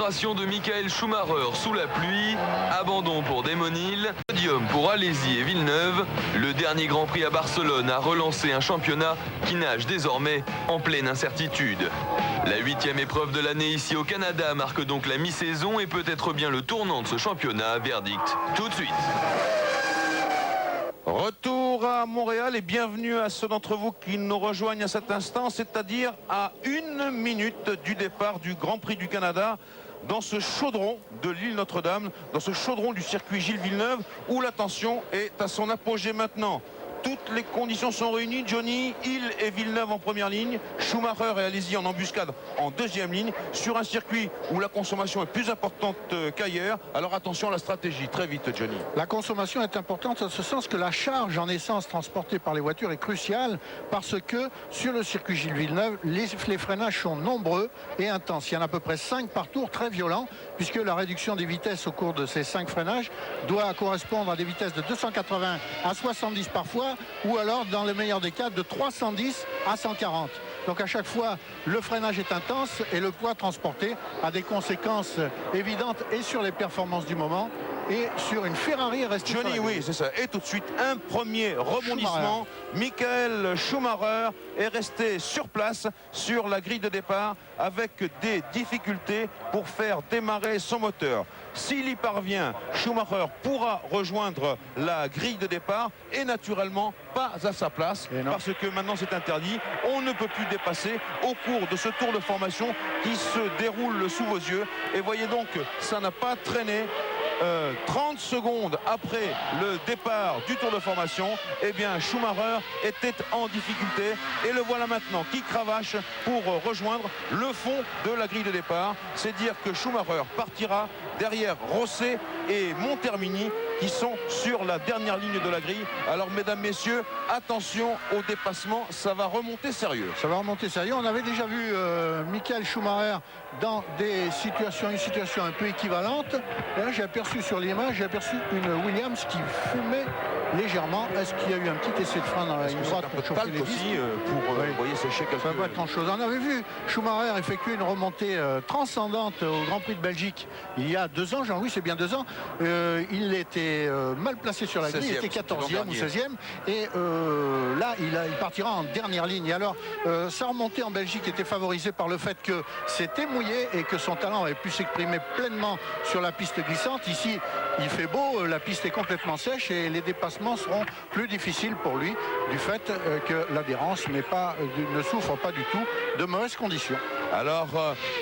Frustration de Michael Schumacher sous la pluie, abandon pour Damon Hill, podium pour Alesi et Villeneuve. Le dernier Grand Prix à Barcelone a relancé un championnat qui nage désormais en pleine incertitude. La 8e épreuve de l'année ici au Canada marque donc la mi-saison et peut-être bien le tournant de ce championnat. Verdict tout de suite. Retour à Montréal et bienvenue à ceux d'entre vous qui nous rejoignent à cet instant, c'est-à-dire à 1 minute du départ du Grand Prix du Canada dans ce chaudron de l'île Notre-Dame, dans ce chaudron du circuit Gilles Villeneuve où la tension est à son apogée maintenant. Toutes les conditions sont réunies. Johnny, Hill et Villeneuve en première ligne. Schumacher et Alesi en embuscade en deuxième ligne. Sur un circuit où la consommation est plus importante qu'ailleurs. Alors attention à la stratégie. Très vite, Johnny. La consommation est importante en ce sens que la charge en essence transportée par les voitures est cruciale parce que sur le circuit Gilles Villeneuve, les freinages sont nombreux et intenses. Il y en a à peu près 5 par tour, très violents, puisque la réduction des vitesses au cours de ces 5 freinages doit correspondre à des vitesses de 280 à 70 parfois, ou alors dans le meilleur des cas de 310 à 140. Donc à chaque fois le freinage est intense et le poids transporté a des conséquences évidentes et sur les performances du moment et sur une Ferrari restée. Johnny, oui, c'est ça. Et tout de suite, un premier rebondissement. Michael Schumacher est resté sur place sur la grille de départ avec des difficultés pour faire démarrer son moteur. S'il y parvient, Schumacher pourra rejoindre la grille de départ et naturellement pas à sa place parce que maintenant c'est interdit. On ne peut plus dépasser au cours de ce tour de formation qui se déroule sous vos yeux. Et voyez donc, ça n'a pas traîné. 30 secondes après le départ du tour de formation, eh bien Schumacher était en difficulté et le voilà maintenant qui cravache pour rejoindre le fond de la grille de départ. C'est dire que Schumacher partira derrière Rosset et Montermini qui sont sur la dernière ligne de la grille. Alors mesdames, messieurs, attention au dépassement, ça va remonter sérieux. Ça va remonter sérieux. On avait déjà vu Michael Schumacher dans une situation un peu équivalente. Et là, j'ai aperçu sur l'image, j'ai aperçu une Williams qui fumait légèrement. Est-ce qu'il y a eu un petit essai de frein dans la ligne droite pour chauffer les disques pour voyez, sécher quelques... Ça va pas être grand-chose. On avait vu Schumacher effectuer une remontée transcendante au Grand Prix de Belgique il y a 2 ans. Jean-Louis, c'est bien 2 ans. Il était mal placé sur la grille, il était 14e ou 16e. Et là, il partira en dernière ligne. Et alors, sa remontée en Belgique était favorisée par le fait que c'était mouillé et que son talent avait pu s'exprimer pleinement sur la piste glissante. Ici, il fait beau, la piste est complètement sèche et les dépassements seront plus difficiles pour lui du fait que l'adhérence ne souffre pas du tout de mauvaises conditions. Alors,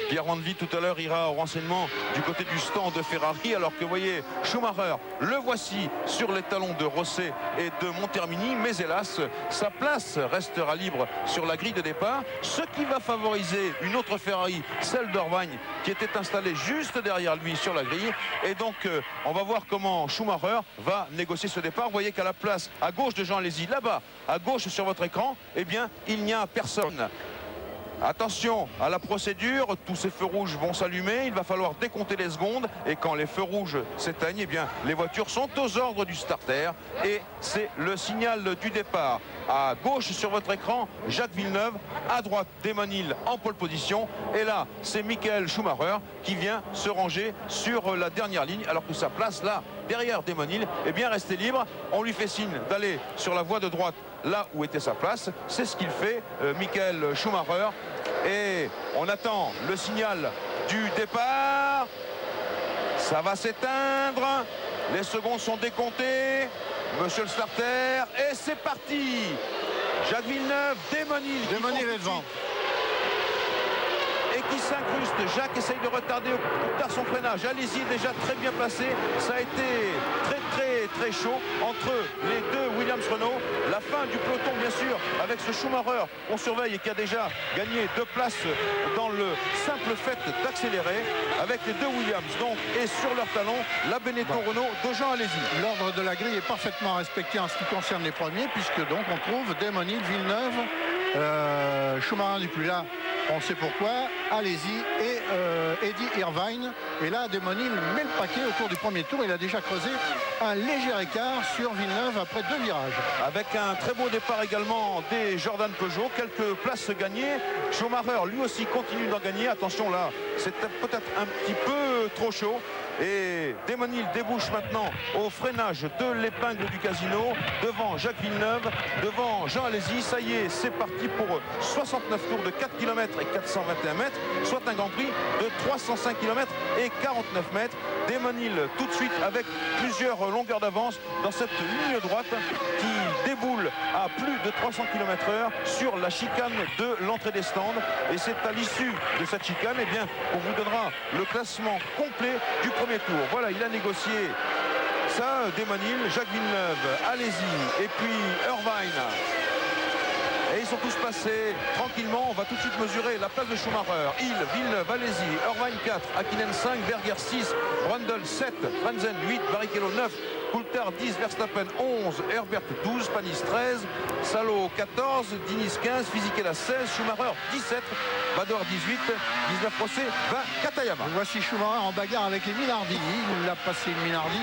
Pierre Randevi tout à l'heure ira au renseignement du côté du stand de Ferrari, alors que vous voyez Schumacher, le voici sur les talons de Rosset et de Montermini, mais hélas, sa place restera libre sur la grille de départ, ce qui va favoriser une autre Ferrari, celle d'Orvagne, qui était installée juste derrière lui sur la grille. Et donc, on va voir comment Schumacher va négocier ce départ. Vous voyez qu'à la place à gauche de Jean Alesi, là-bas, à gauche sur votre écran, eh bien, il n'y a personne. Attention à la procédure, tous ces feux rouges vont s'allumer, il va falloir décompter les secondes et quand les feux rouges s'éteignent, eh bien les voitures sont aux ordres du starter et c'est le signal du départ. À gauche sur votre écran, Jacques Villeneuve, à droite Damon Hill en pole position et là c'est Michael Schumacher qui vient se ranger sur la dernière ligne alors que sa place là derrière Damon Hill est bien restée libre. On lui fait signe d'aller sur la voie de droite là où était sa place, c'est ce qu'il fait Michael Schumacher. Et on attend le signal du départ. Ça va s'éteindre. Les secondes sont décomptées. Monsieur le starter. Et c'est parti. Jacques Villeneuve, Damon Hill est devant. Et qui s'incruste. Jacques essaye de retarder plus tard son freinage. Alesi déjà très bien placé. Ça a été très chaud entre les deux Williams-Renault. La fin du peloton bien sûr avec ce Schumacher qu'on surveille et qui a déjà gagné 2 places dans le simple fait d'accélérer avec les deux Williams donc et sur leur talon la Benetton Renault de Jean Alesi. L'ordre de la grille est parfaitement respecté en ce qui concerne les premiers puisque donc on trouve Damon Hill, Villeneuve, Schumacher n'est plus là On sait pourquoi. Allez-y. Et Eddie Irvine. Et là, Demonil met le paquet au cours du premier tour. Il a déjà creusé un léger écart sur Villeneuve après 2 virages. Avec un très beau départ également des Jordan Peugeot. Quelques places gagnées. Schumacher, lui aussi, continue d'en gagner. Attention là, c'est peut-être un petit peu trop chaud. Et Demonil débouche maintenant au freinage de l'épingle du casino devant Jacques Villeneuve, devant Jean Alesi. Ça y est, c'est parti pour 69 tours de 4 km et 421 mètres, soit un Grand Prix de 305 km et 49 mètres. Demonil tout de suite avec plusieurs longueurs d'avance dans cette ligne droite qui déboule à plus de 300 km/h sur la chicane de l'entrée des stands. Et c'est à l'issue de cette chicane, eh bien, on vous donnera le classement complet du premier tour. Voilà, il a négocié ça, Demonil, Jacques Villeneuve, Alesi et puis Irvine. Et ils sont tous passés tranquillement. On va tout de suite mesurer la place de Schumacher. Hill, Villeneuve, Alesi, Irvine 4, Hakkinen 5, Berger 6, Brundle 7, Frenzen 8, Barrichello 9, Coulthard 10, Verstappen 11, Herbert 12, Panis 13, Salo 14, Diniz 15, Fisichella 16, Schumacher 17, Badoer 18, 19 Rosset, 20 Katayama. Et voici Schumacher en bagarre avec les Minardi. Il a passé le Minardi.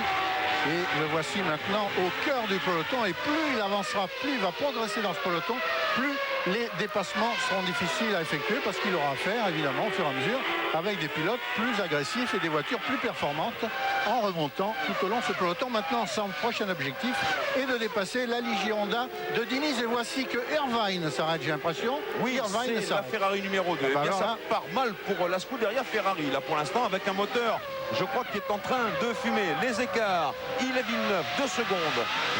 Et le voici maintenant au cœur du peloton. Et plus il avancera, plus il va progresser dans ce peloton, plus les dépassements seront difficiles à effectuer parce qu'il aura affaire, évidemment, au fur et à mesure, avec des pilotes plus agressifs et des voitures plus performantes en remontant tout au long de ce peloton. Maintenant, son prochain objectif est de dépasser la Ligier Honda de Diniz. Et voici que Irvine s'arrête, j'ai l'impression. Oui, Irvine c'est la Ferrari numéro 2. bah Eh bien, alors, ça part mal pour la Scuderia Ferrari, là, pour l'instant, avec un moteur, je crois, qui est en train de fumer. Les écarts, il est Villeneuve, 2 secondes.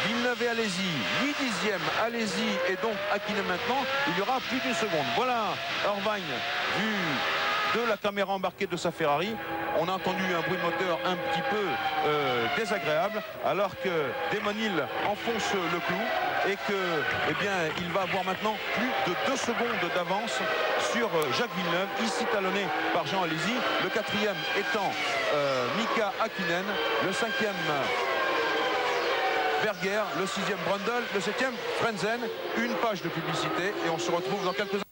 Villeneuve et Alesi, 8 dixièmes. Alesi et donc Hakkinen maintenant, il y aura plus d'une seconde. Voilà Irvine, vu de la caméra embarquée de sa Ferrari. On a entendu un bruit de moteur un petit peu désagréable, alors que Demonil enfonce le clou et que, eh bien, il va avoir maintenant plus de 2 secondes d'avance sur Jacques Villeneuve, ici talonné par Jean Alesi. Le quatrième étant Mika Hakkinen, le cinquième Berger, le sixième Brundle, le septième Frenzen. Une page de publicité et on se retrouve dans quelques instants.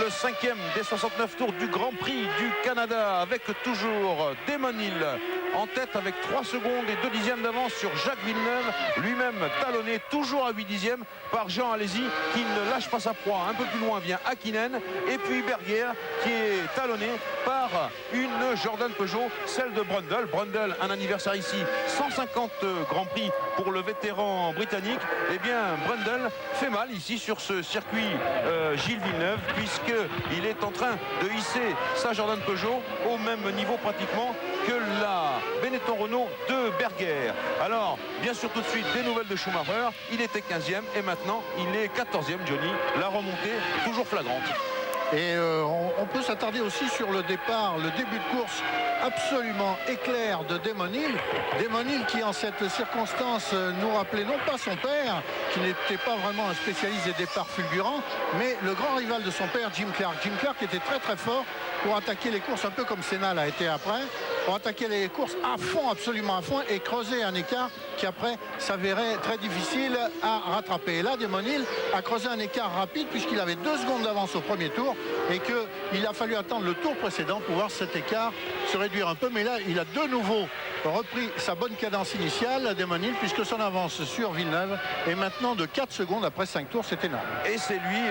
le 5e des 69 tours du Grand Prix du Canada, avec toujours Damon Hill en tête avec 3 secondes et 2 dixièmes d'avance sur Jacques Villeneuve, lui-même talonné toujours à 8 dixièmes par Jean Alesi, qui ne lâche pas sa proie. Un peu plus loin vient Hakkinen, et puis Berger qui est talonné par une Jordan Peugeot, celle de Brundle. Brundle, un anniversaire ici, 150 Grands Prix pour le vétéran britannique. Eh bien, Brundle fait mal ici sur ce circuit Gilles Villeneuve, puisqu'il est en train de hisser sa Jordan Peugeot au même niveau pratiquement que la Benetton Renault de Berger. Alors, bien sûr, tout de suite, des nouvelles de Schumacher. Il était 15e et maintenant, il est 14e, Johnny. La remontée, toujours flagrante. Et on peut s'attarder aussi sur le départ, le début de course absolument éclair de Damon Hill. Damon Hill qui, en cette circonstance, nous rappelait non pas son père, qui n'était pas vraiment un spécialiste des départs fulgurants, mais le grand rival de son père, Jim Clark. Jim Clark était très très fort pour attaquer les courses, un peu comme Senna l'a été après, pour attaquer les courses à fond, absolument à fond, et creuser un écart qui après s'avérait très difficile à rattraper. Et là, Damon Hill a creusé un écart rapide puisqu'il avait 2 secondes d'avance au premier tour et qu'il a fallu attendre le tour précédent pour voir cet écart se réduire un peu. Mais là, il a de nouveau repris sa bonne cadence initiale, Damon Hill, puisque son avance sur Villeneuve est maintenant de 4 secondes après 5 tours. C'est énorme. Et c'est lui,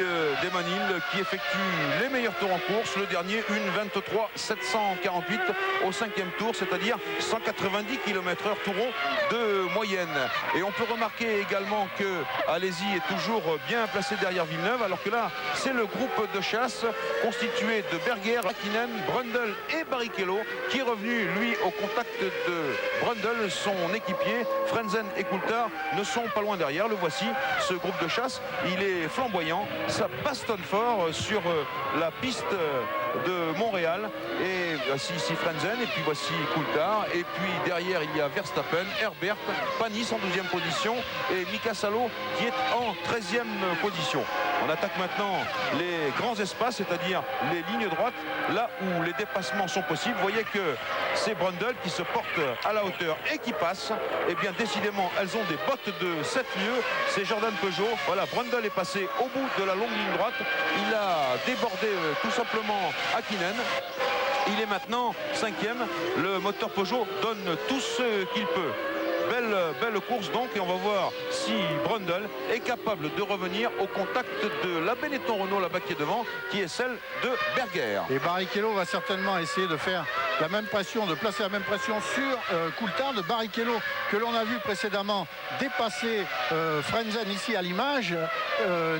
Damon Hill, qui effectue les meilleurs tours en course. Le dernier, une 23,748 au 5e tour, c'est-à-dire 190 km/h tout rond de moyenne. Et on peut remarquer également que Alesi est toujours bien placé derrière Villeneuve, alors que là, c'est le groupe de chasse constitué de Berger, Hakkinen, Brundle et Barrichello qui est revenu, lui, au contact de Brundle. Son équipier, Frentzen et Coulthard, ne sont pas loin derrière. Le voici, ce groupe de chasse. Il est flamboyant, ça bastonne fort sur la piste de Montréal. Et voici ici Frentzen, et puis voici Coulthard, et puis derrière il y a Verstappen, Herbert, Panis en 12e position et Mika Salo qui est en 13e position. On attaque maintenant les grands espaces, c'est-à-dire les lignes droites, là où les dépassements sont possibles. Vous voyez que c'est Brundle qui se porte à la hauteur et qui passe. Et bien décidément, elles ont des bottes de 7 lieues. C'est Jordan Peugeot. Voilà, Brundle est passé au bout de la longue ligne droite. Il a débordé tout simplement Hakkinen. Il est maintenant 5e. Le moteur Peugeot donne tout ce qu'il peut. Belle course donc, et on va voir si Brundle est capable de revenir au contact de la Benetton Renault là-bas qui est devant, qui est celle de Berger. Et Barrichello va certainement essayer de faire la même pression, de placer la même pression sur Coulthard. Barrichello, que l'on a vu précédemment dépasser Frentzen ici à l'image,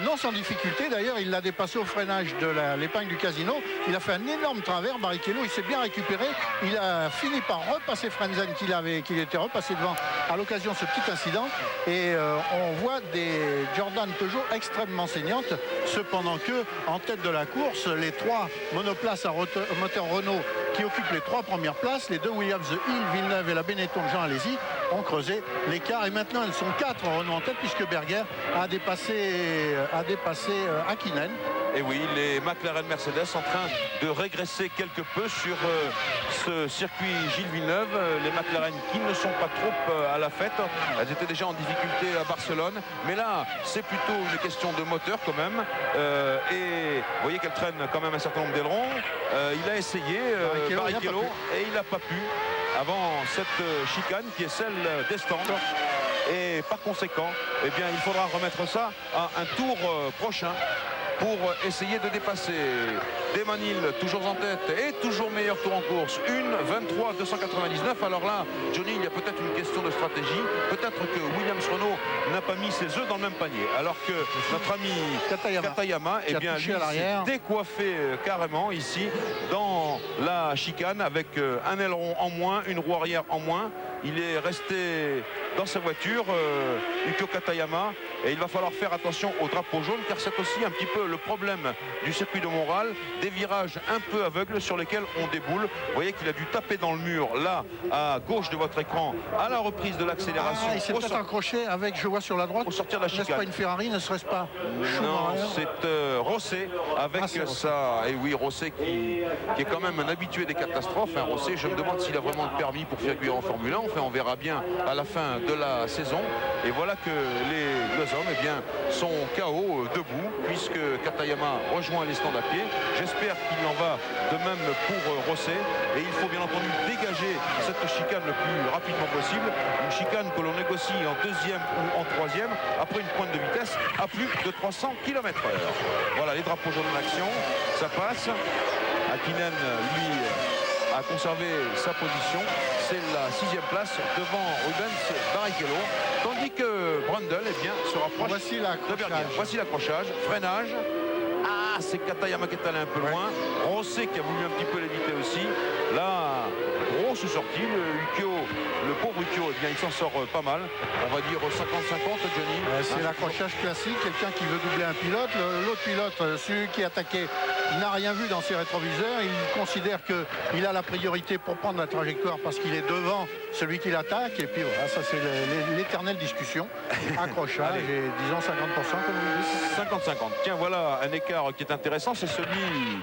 non sans difficulté. D'ailleurs, il l'a dépassé au freinage de l'épingle du Casino. Il a fait un énorme travers. Barrichello, il s'est bien récupéré. Il a fini par repasser Frentzen, qu'il était repassé devant à l'occasion de ce petit incident. Et on voit des Jordan Peugeot extrêmement saignantes. Cependant que, en tête de la course, les 3 monoplaces à moteur Renault qui occupent les 3 premières places, les 2 Williams de Hill, Villeneuve et la Benetton Jean Alesi, ont creusé l'écart. Et maintenant, elles sont 4 Renault en tête, puisque Berger a dépassé Hakkinen. Et oui, les McLaren Mercedes en train de régresser quelque peu sur ce circuit Gilles Villeneuve. Les McLaren qui ne sont pas trop à la fête. Elles étaient déjà en difficulté à Barcelone. Mais là, c'est plutôt une question de moteur quand même. Et vous voyez qu'elle traîne quand même un certain nombre d'ailerons. Il a essayé, Barrichello, et il n'a pas pu avant cette chicane qui est celle des stands. Et par conséquent, eh bien, il faudra remettre ça à un tour prochain pour essayer de dépasser Damon Hill, toujours en tête et toujours meilleur tour en course, une 23,299. Alors là, Johnny, il y a peut-être une question de stratégie. Peut-être que Williams Renault n'a pas mis ses œufs dans le même panier, alors que notre ami Katayama, eh bien, lui, s'est décoiffé carrément ici dans la chicane avec un aileron en moins, une roue arrière en moins. Il est resté dans sa voiture, Yuko Katayama, et il va falloir faire attention au drapeau jaune, car c'est aussi un petit peu le problème du circuit de Montréal, des virages un peu aveugles sur lesquels on déboule. Vous voyez qu'il a dû taper dans le mur, là, à gauche de votre écran, à la reprise de l'accélération. Il s'est peut-être accroché avec, je vois sur la droite, au sortir de la chicane. N'est-ce pas une Ferrari, ne serait-ce pas Schumacher? Non, c'est Rosset avec ça. Et oui, Rosset qui est quand même un habitué des catastrophes. Hein, Rosset, je me demande s'il a vraiment le permis pour figurer en Formule 1. Enfin, on verra bien à la fin de la saison. Et voilà que les hommes eh bien, sont KO debout, puisque Katayama rejoint les stands à pied. J'espère qu'il en va de même pour Rosset. Et il faut bien entendu dégager cette chicane le plus rapidement possible. Une chicane que l'on négocie en deuxième ou en troisième, après une pointe de vitesse à plus de 300 km/h. Voilà les drapeaux jaunes en action, ça passe. Hakkinen, lui, a conservé sa position. C'est la 6e place devant Rubens Barrichello. Tandis que Brundle eh bien, se rapproche de Berger. Voici l'accrochage, freinage. Ah, c'est Katayama qui est allé un peu loin. Rosset qui a voulu un petit peu l'éviter aussi. Là, grosse sortie. Le pauvre Ukyo, eh bien, il s'en sort pas mal. On va dire 50-50, Johnny. C'est l'accrochage classique. Quelqu'un qui veut doubler un pilote. L'autre pilote, celui qui est attaqué, n'a rien vu dans ses rétroviseurs. Il considère qu'il a la priorité pour prendre la trajectoire parce qu'il est devant celui qui l'attaque. Et puis voilà, ça c'est l'éternelle discussion. Accrochage et disons 50% comme vous dites. 50-50. Tiens, voilà un écart qui est intéressant. C'est celui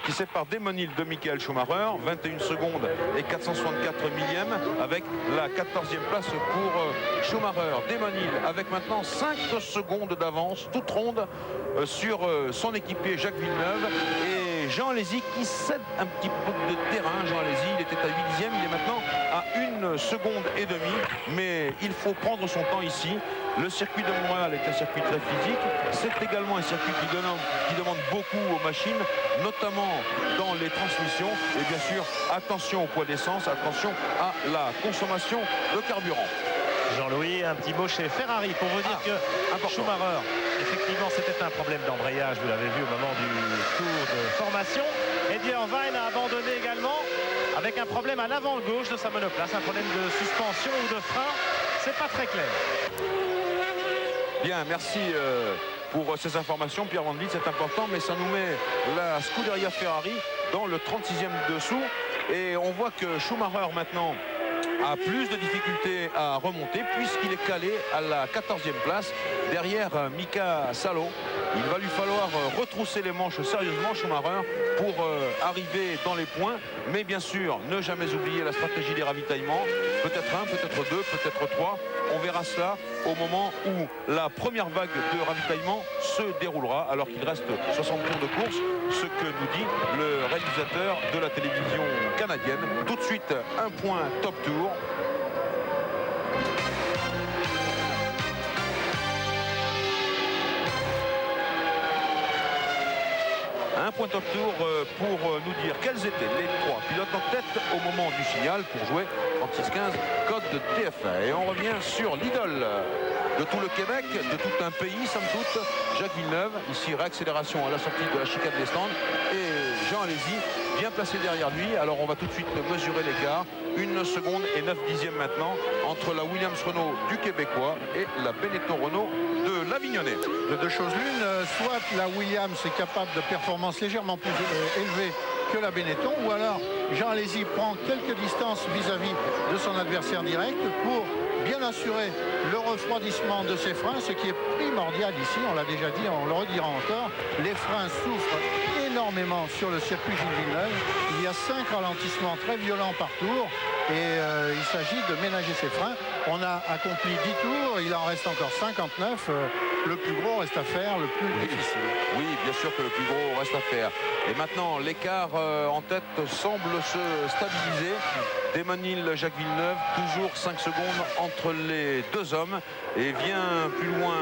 qui sépare Desmonil de Michael Schumacher. 21 secondes et 464 millièmes avec la 14e place pour Schumacher. Desmonil avec maintenant 5 secondes d'avance, toute ronde sur son équipier Jacques Villeneuve. Et Jean Alesi qui cède un petit peu de terrain. Jean Alesi, il était à 8e, il est maintenant à 1 seconde et demie. Mais il faut prendre son temps ici. Le circuit de Montréal est un circuit très physique. C'est également un circuit qui demande beaucoup aux machines, notamment dans les transmissions. Et bien sûr, attention au poids d'essence, attention à la consommation de carburant. Jean-Louis, un petit mot chez Ferrari pour vous dire que Schumacher, effectivement, c'était un problème d'embrayage. Vous l'avez vu au moment du tour de formation. Eddie Irvine a abandonné également avec un problème à l'avant gauche de sa monoplace, un problème de suspension ou de frein. C'est pas très clair. Bien, merci pour ces informations, Pierre Van Vliet, c'est important, mais ça nous met la Scuderia Ferrari dans le 36e dessous. Et on voit que Schumacher maintenant a plus de difficultés à remonter puisqu'il est calé à la 14e place derrière Mika Salo. Il va lui falloir retrousser les manches sérieusement, Schumacher, pour arriver dans les points. Mais bien sûr, ne jamais oublier la stratégie des ravitaillements. Peut-être 1, peut-être 2, peut-être 3. On verra cela au moment où la première vague de ravitaillement se déroulera, alors qu'il reste 60 tours de course, ce que nous dit le réalisateur de la télévision canadienne. Tout de suite, un point top tour. Un point top tour pour nous dire quels étaient les 3 pilotes en tête au moment du signal pour jouer 36-15 code de TF1. Et on revient sur l'idole de tout le Québec, de tout un pays, somme toute, Jacques Villeneuve. Ici, réaccélération à la sortie de la chicane des stands. Et Jean Alesi, bien placé derrière lui. Alors on va tout de suite mesurer l'écart. 1 seconde et 9 dixièmes maintenant entre la Williams Renault du Québécois et la Benetton Renault de l'Avignonnais. De deux choses l'une, soit la Williams est capable de performances légèrement plus élevées que la Benetton, ou alors Jean Alesi prend quelques distances vis-à-vis de son adversaire direct pour bien assurer le refroidissement de ses freins, ce qui est primordial ici, on l'a déjà dit, on le redira encore. Les freins souffrent énormément sur le circuit Gilles Villeneuve. Il y a 5 ralentissements très violents par tour et il s'agit de ménager ses freins. On a accompli 10 tours, il en reste encore 59. Le plus gros reste à faire, le plus difficile. Oui, bien sûr que le plus gros reste à faire. Et maintenant, l'écart en tête semble se stabiliser. Desmonil, Jacques Villeneuve, toujours 5 secondes entre les deux hommes. Et vient plus loin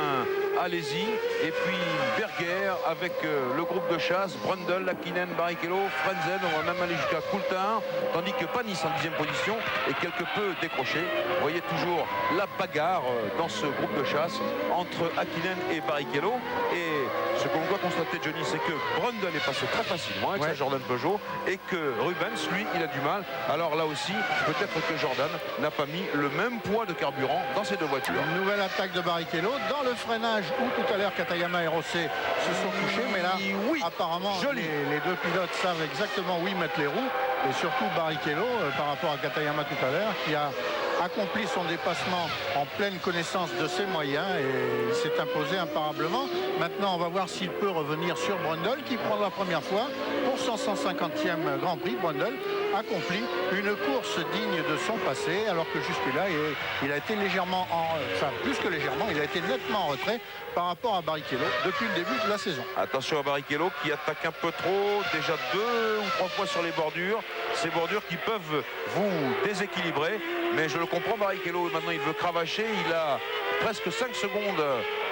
Alesi. Et puis Berger avec le groupe de chasse, Brundle, Hakkinen, Barrichello, Frenzen. On va même aller jusqu'à Coulthard. Tandis que Panis en 10e position est quelque peu décroché. Vous voyez toujours la bagarre dans ce groupe de chasse entre Hakkinen et Barrichello. Et ce qu'on doit constater, Johnny, c'est que Brundle est passé très facilement avec sa Jordan Peugeot et que Rubens, lui, il a du mal. Alors là aussi, peut-être que Jordan n'a pas mis le même poids de carburant dans ces deux voitures. Une nouvelle attaque de Barrichello dans le freinage où tout à l'heure Katayama et Rosset se sont couchés, mais là, apparemment, les deux pilotes savent exactement où ils mettent les roues. Et surtout Barrichello par rapport à Katayama tout à l'heure qui a accompli son dépassement en pleine connaissance de ses moyens et il s'est imposé imparablement. Maintenant, on va voir s'il peut revenir sur Brundle qui pour la première fois pour son 150e Grand Prix, Brundle accomplit une course digne de son passé, alors que jusque-là, il a été légèrement enfin plus que légèrement, il a été nettement en retrait par rapport à Barrichello depuis le début de la saison. Attention à Barrichello qui attaque un peu trop, déjà 2 ou 3 fois sur les bordures. Ces bordures qui peuvent vous déséquilibrer, mais je le comprends, Barrichello, maintenant il veut cravacher, il a presque 5 secondes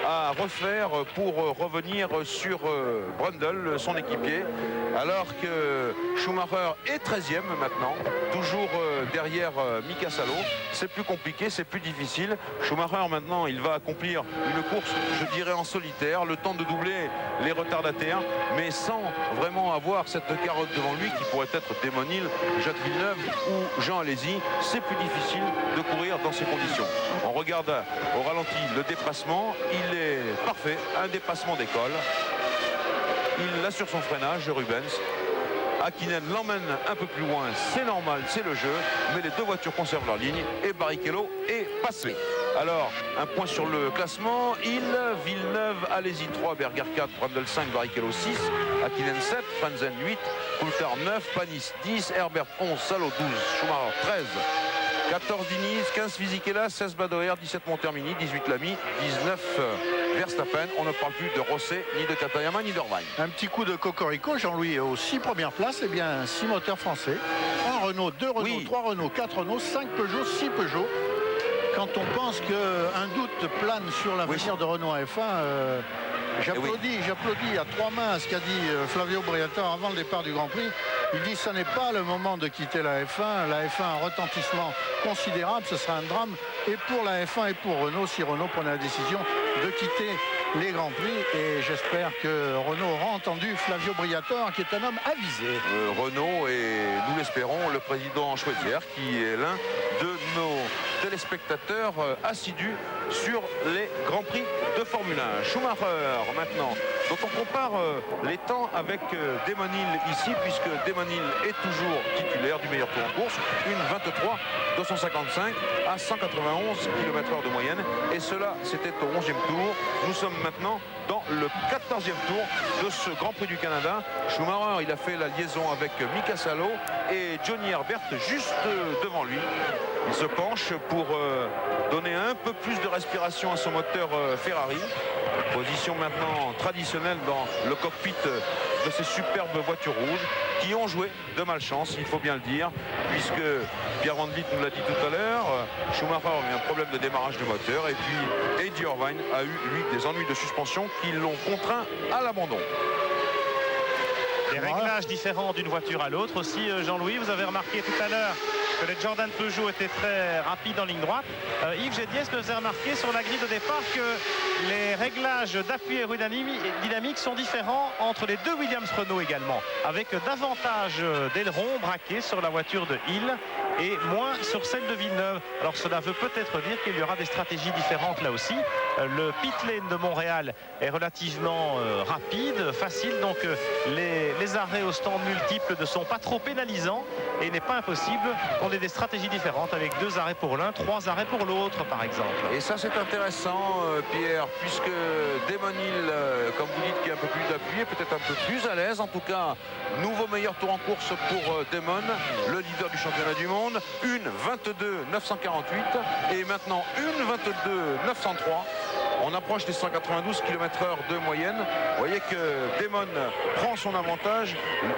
à refaire pour revenir sur Brundle, son équipier, alors que Schumacher est 13e maintenant, toujours derrière Mika Salo. C'est plus compliqué, c'est plus difficile. Schumacher maintenant, il va accomplir une course, je dirais en solitaire, le temps de doubler les retardataires, mais sans vraiment avoir cette carotte devant lui qui pourrait être Damon Hill, Jacques Villeneuve ou Jean Alesi. C'est plus difficile de courir dans ces conditions. On regarde au ralenti le dépassement, il est parfait, un dépassement d'école. Il assure son freinage, Rubens. Hakkinen l'emmène un peu plus loin, c'est normal, c'est le jeu, mais les 2 voitures conservent leur ligne et Barrichello est passé. Alors, un point sur le classement, Villeneuve, Alesi 3, Berger 4, Brundle 5, Barrichello 6, Hakkinen 7, Frentzen 8, Coulthard 9, Panis 10, Herbert 11, Salo 12, Schumacher 13. 14 Diniz, 15 Fisichella, 16 Badoer, 17 Montermini, 18 Lamy, 19 Verstappen. On ne parle plus de Rosset, ni de Katayama, ni d'Irvine. Un petit coup de cocorico, Jean-Louis, aux 6 premières places, eh bien 6 moteurs français. 1 Renault, 2 Renault, oui. 3 Renault, 4 Renault, 5 Peugeot, 6 Peugeot. Quand on pense qu'un doute plane sur l'avenir de Renault F1, j'applaudis à 3 mains ce qu'a dit Flavio Briatore avant le départ du Grand Prix. Il dit que ce n'est pas le moment de quitter la F1. La F1 a un retentissement considérable. Ce sera un drame et pour la F1 et pour Renault si Renault prenait la décision de quitter les Grands Prix. Et j'espère que Renault aura entendu Flavio Briatore qui est un homme avisé. Renault et nous l'espérons le président Chouetière qui est l'un de nos téléspectateurs assidus sur les Grands Prix de Formule 1. Schumacher maintenant, dont on compare les temps avec Damon Hill ici, puisque Damon Hill est toujours titulaire du meilleur tour en course, une 23 255 à 191 km/h de moyenne, et cela c'était au 11e tour. Nous sommes maintenant dans le 14e tour de ce Grand Prix du Canada. Schumacher, il a fait la liaison avec Mika Salo et Johnny Herbert juste devant lui. Il se penche pour donner un peu plus de respiration à son moteur Ferrari. Position maintenant traditionnelle dans le cockpit de ces superbes voitures rouges qui ont joué de malchance, il faut bien le dire, puisque Pierre Van Vliet nous l'a dit tout à l'heure, Schumacher a eu un problème de démarrage de moteur et puis Eddie Irvine a eu, lui, des ennuis de suspension qui l'ont contraint à l'abandon. Des réglages différents d'une voiture à l'autre aussi, Jean-Louis. Vous avez remarqué tout à l'heure que les Jordan Peugeot étaient très rapides en ligne droite. Yves Gédiès nous a remarqué sur la grille de départ que les réglages d'appui aérodynamique sont différents entre les 2 Williams Renault également, avec davantage d'ailerons braqués sur la voiture de Hill et moins sur celle de Villeneuve. Alors cela veut peut-être dire qu'il y aura des stratégies différentes là aussi. Le pit lane de Montréal est relativement rapide, facile, donc les arrêts au stand multiples ne sont pas trop pénalisants et il n'est pas impossible qu'on ait des stratégies différentes avec 2 arrêts pour l'un, 3 arrêts pour l'autre par exemple. Et ça c'est intéressant Pierre, puisque Damon Hill, comme vous dites, qui a un peu plus d'appui, est peut-être un peu plus à l'aise. En tout cas, nouveau meilleur tour en course pour Damon, le leader du championnat du monde. Une 22 948 et maintenant une 22 903. On approche des 192 km/h de moyenne. Vous voyez que Damon prend son avantage,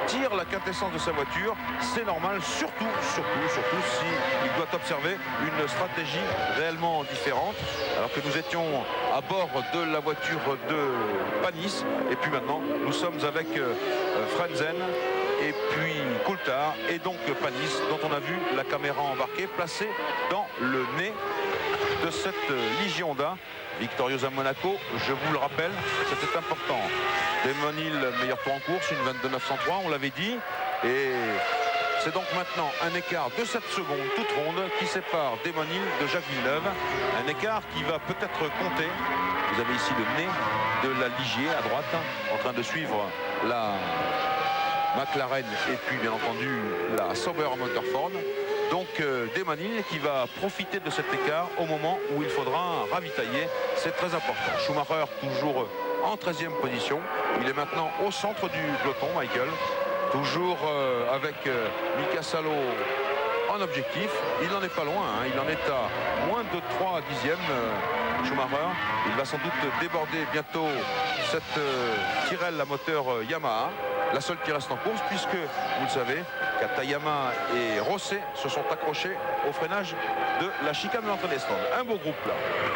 tire la quintessence de sa voiture. C'est normal, surtout s'il doit observer une stratégie réellement différente. Alors que nous étions à bord de la voiture de Panis. Et puis maintenant, nous sommes avec Frentzen et puis Coulthard et donc Panis, dont on a vu la caméra embarquée placée dans le nez de cette Ligier Honda. Victorieuse à Monaco, je vous le rappelle, c'était important. Damon Hill, meilleur tour en course, une 22 903, on l'avait dit. Et c'est donc maintenant un écart de 7 secondes toute ronde qui sépare Damon Hill de Jacques Villeneuve. Un écart qui va peut-être compter. Vous avez ici le nez de la Ligier à droite, en train de suivre la McLaren et puis bien entendu la Sauber Motorford. donc Desmonil qui va profiter de cet écart au moment où il faudra ravitailler. C'est très important. Schumacher toujours en 13e position. Il est maintenant au centre du peloton, Michael. Toujours avec Mika Salo en objectif. Il n'en est pas loin, hein. Il en est à moins de 3 dixièmes. Schumacher, il va sans doute déborder bientôt cette Tyrrell à moteur Yamaha, la seule qui reste en course, puisque vous le savez, Katayama et Rosset se sont accrochés au freinage de la chicane de l'entrée des stands. Un beau groupe là.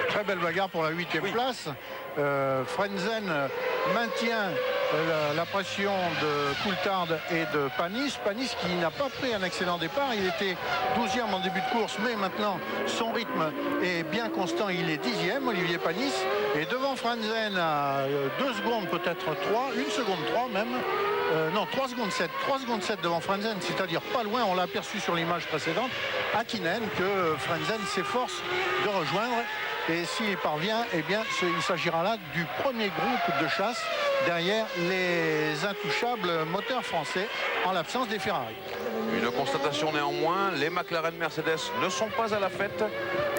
Très belle bagarre pour la 8e place. Frentzen maintient la pression de Coulthard et de Panis. Panis qui n'a pas pris un excellent départ. Il était 12e en début de course, mais maintenant son rythme est bien constant. Il est 10e, Olivier Panis. Et devant Frentzen à 2 secondes, peut-être 3, 1 seconde 3 même. Non, 3 secondes 7. 3 secondes 7 devant Frentzen, c'est-à-dire pas loin, on l'a aperçu sur l'image précédente, Hakkinen, que Frentzen s'efforce de rejoindre. Et s'il parvient, eh bien, il s'agira là du premier groupe de chasse derrière les intouchables moteurs français en l'absence des Ferrari. Une constatation néanmoins, les McLaren Mercedes ne sont pas à la fête.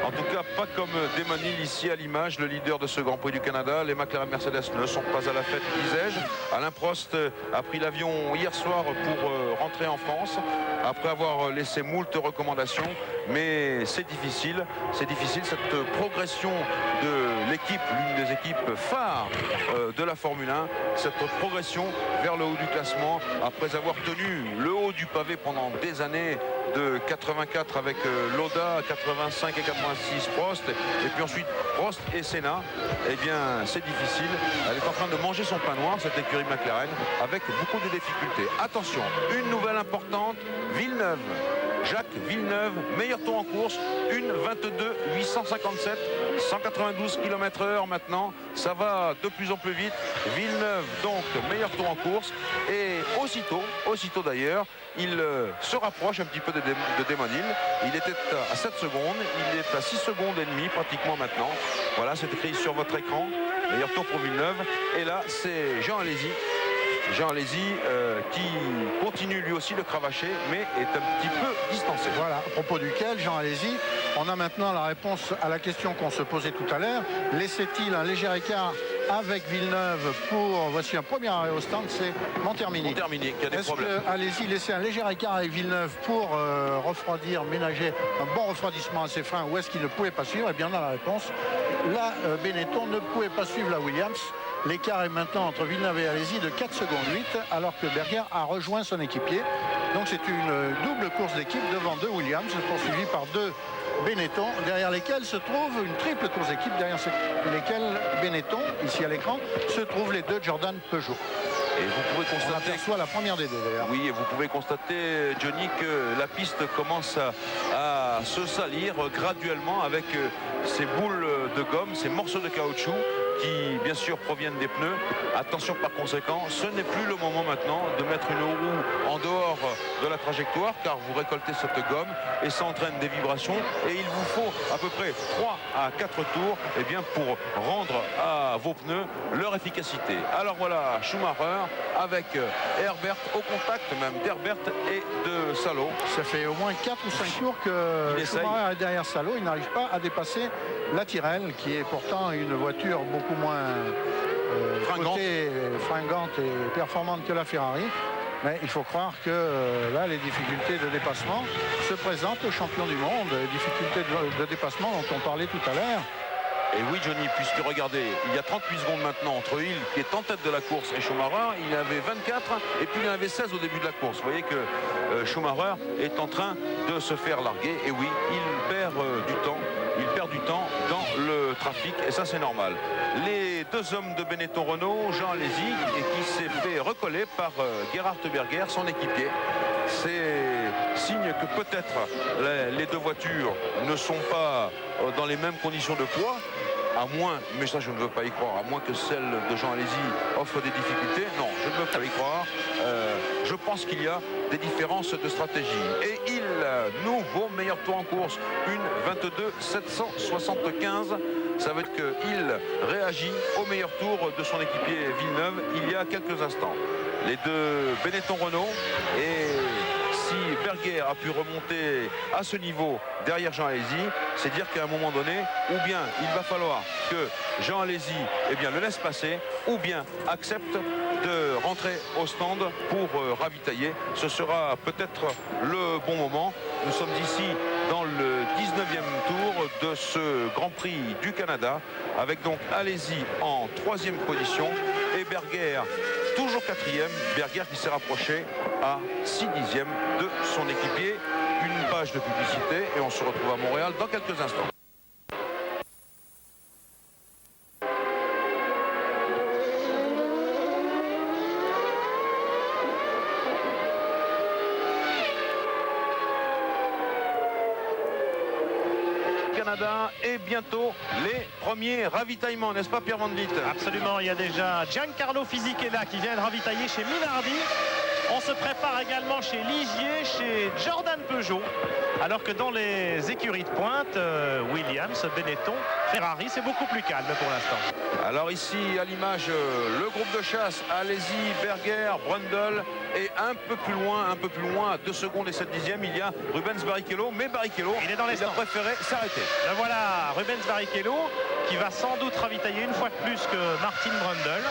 En tout cas, pas comme Desmonil ici à l'image, le leader de ce Grand Prix du Canada. Les McLaren Mercedes ne sont pas à la fête, disais-je. Alain Prost a pris l'avion hier soir pour rentrer en France, après avoir laissé moult recommandations. Mais c'est difficile cette progression de l'équipe, l'une des équipes phares de la Formule 1, cette progression vers le haut du classement, après avoir tenu le haut du pavé pendant des années, de 84 avec Lauda, 85 et 86 Prost, et puis ensuite Prost et Senna. Eh bien, c'est difficile. Elle est en train de manger son pain noir, cette écurie McLaren, avec beaucoup de difficultés. Attention, une nouvelle importante, Villeneuve. Jacques Villeneuve, meilleur tour en course, 1:22.857, 192 km/h maintenant, ça va de plus en plus vite. Villeneuve donc meilleur tour en course, et aussitôt d'ailleurs, il se rapproche un petit peu de Desmonil. Il était à 7 secondes, il est à 6 secondes et demie pratiquement maintenant. Voilà, c'est écrit sur votre écran, meilleur tour pour Villeneuve. Et là, c'est Jean Alesi qui continue lui aussi de cravacher, mais est un petit peu distancé. Voilà, à propos duquel, Jean Alesi, on a maintenant la réponse à la question qu'on se posait tout à l'heure. Laissait-il un léger écart avec Villeneuve pour, voici un premier arrêt au stand, c'est Montermini. Montermini qui a des problèmes. Est-ce que Alesi laissait un léger écart avec Villeneuve pour refroidir, ménager un bon refroidissement à ses freins, ou est-ce qu'il ne pouvait pas suivre? Eh bien, on a la réponse. Là, Benetton ne pouvait pas suivre la Williams. L'écart est maintenant entre Villeneuve et Alesi de 4 secondes 8, alors que Berger a rejoint son équipier. Donc c'est une double course d'équipe devant 2 Williams, poursuivi par 2 Benetton, derrière lesquels se trouve une triple course d'équipe, derrière lesquels Benetton, ici à l'écran, se trouvent les 2 Jordan Peugeot. Et vous pouvez constater, on aperçoit la première des 2 d'ailleurs. Oui, et vous pouvez constater, Johnny, que la piste commence à se salir graduellement avec ces boules de gomme, ces morceaux de caoutchouc qui bien sûr proviennent des pneus. Attention par conséquent, ce n'est plus le moment maintenant de mettre une roue en dehors de la trajectoire, car vous récoltez cette gomme et ça entraîne des vibrations, et il vous faut à peu près 3 à 4 tours eh bien, pour rendre à vos pneus leur efficacité. Alors voilà, Schumacher avec Herbert, au contact même d'Herbert et de Salo. Ça fait au moins 4 ou 5 tours que Schumacher est derrière Salo. Il n'arrive pas à dépasser la Tyrrell, qui est pourtant une voiture beaucoup moins fringante et performante que la Ferrari. Mais il faut croire que là, les difficultés de dépassement se présentent aux champions du monde. Les difficultés de dépassement dont on parlait tout à l'heure. Et oui, Johnny, puisque regardez, il y a 38 secondes maintenant entre Hill, qui est en tête de la course, et Schumacher. Il avait 24 et puis il en avait 16 au début de la course. Vous voyez que Schumacher est en train de se faire larguer. Et oui, il perd du temps. Il perd du temps dans le trafic, et ça c'est normal. Les 2 hommes de Benetton Renault, Jean Alesi, qui s'est fait recoller par Gerhard Berger, son équipier. C'est signe que peut-être les 2 voitures ne sont pas dans les mêmes conditions de poids, à moins, mais ça je ne veux pas y croire, à moins que celle de Jean Alesi offre des difficultés. Non, je ne veux pas y croire. Je pense qu'il y a des différences de stratégie. Et il, nouveau meilleur tour en course, 1:22.775. Ça veut dire qu'il réagit au meilleur tour de son équipier Villeneuve il y a quelques instants. Les 2 Benetton Renault, et si Berger a pu remonter à ce niveau derrière Jean Alesi, c'est dire qu'à un moment donné, ou bien il va falloir que Jean Alesi le laisse passer, ou bien accepte de rentrer au stand pour ravitailler. Ce sera peut-être le bon moment. Nous sommes ici dans le 19e tour de ce Grand Prix du Canada, avec donc Alesi en 3e position et Berger toujours 4e. Berger qui s'est rapproché à 6/10 de son équipier. Une page de publicité et on se retrouve à Montréal dans quelques instants. Canada et bientôt les premiers ravitaillements, n'est-ce pas Pierre Van Vliet? Absolument, il y a déjà Giancarlo Fisichella qui vient de ravitailler chez Minardi. On se prépare également chez Ligier, chez Jordan Peugeot. Alors que dans les écuries de pointe, Williams, Benetton, Ferrari, c'est beaucoup plus calme pour l'instant. Alors ici, à l'image, le groupe de chasse, Alesi, Berger, Brundle. Et un peu plus loin, à 2 secondes et 7/10, il y a Rubens Barrichello. Mais Barrichello, il a préféré s'arrêter. Ben voilà, Rubens Barrichello qui va sans doute ravitailler une fois de plus que Martin Brundle.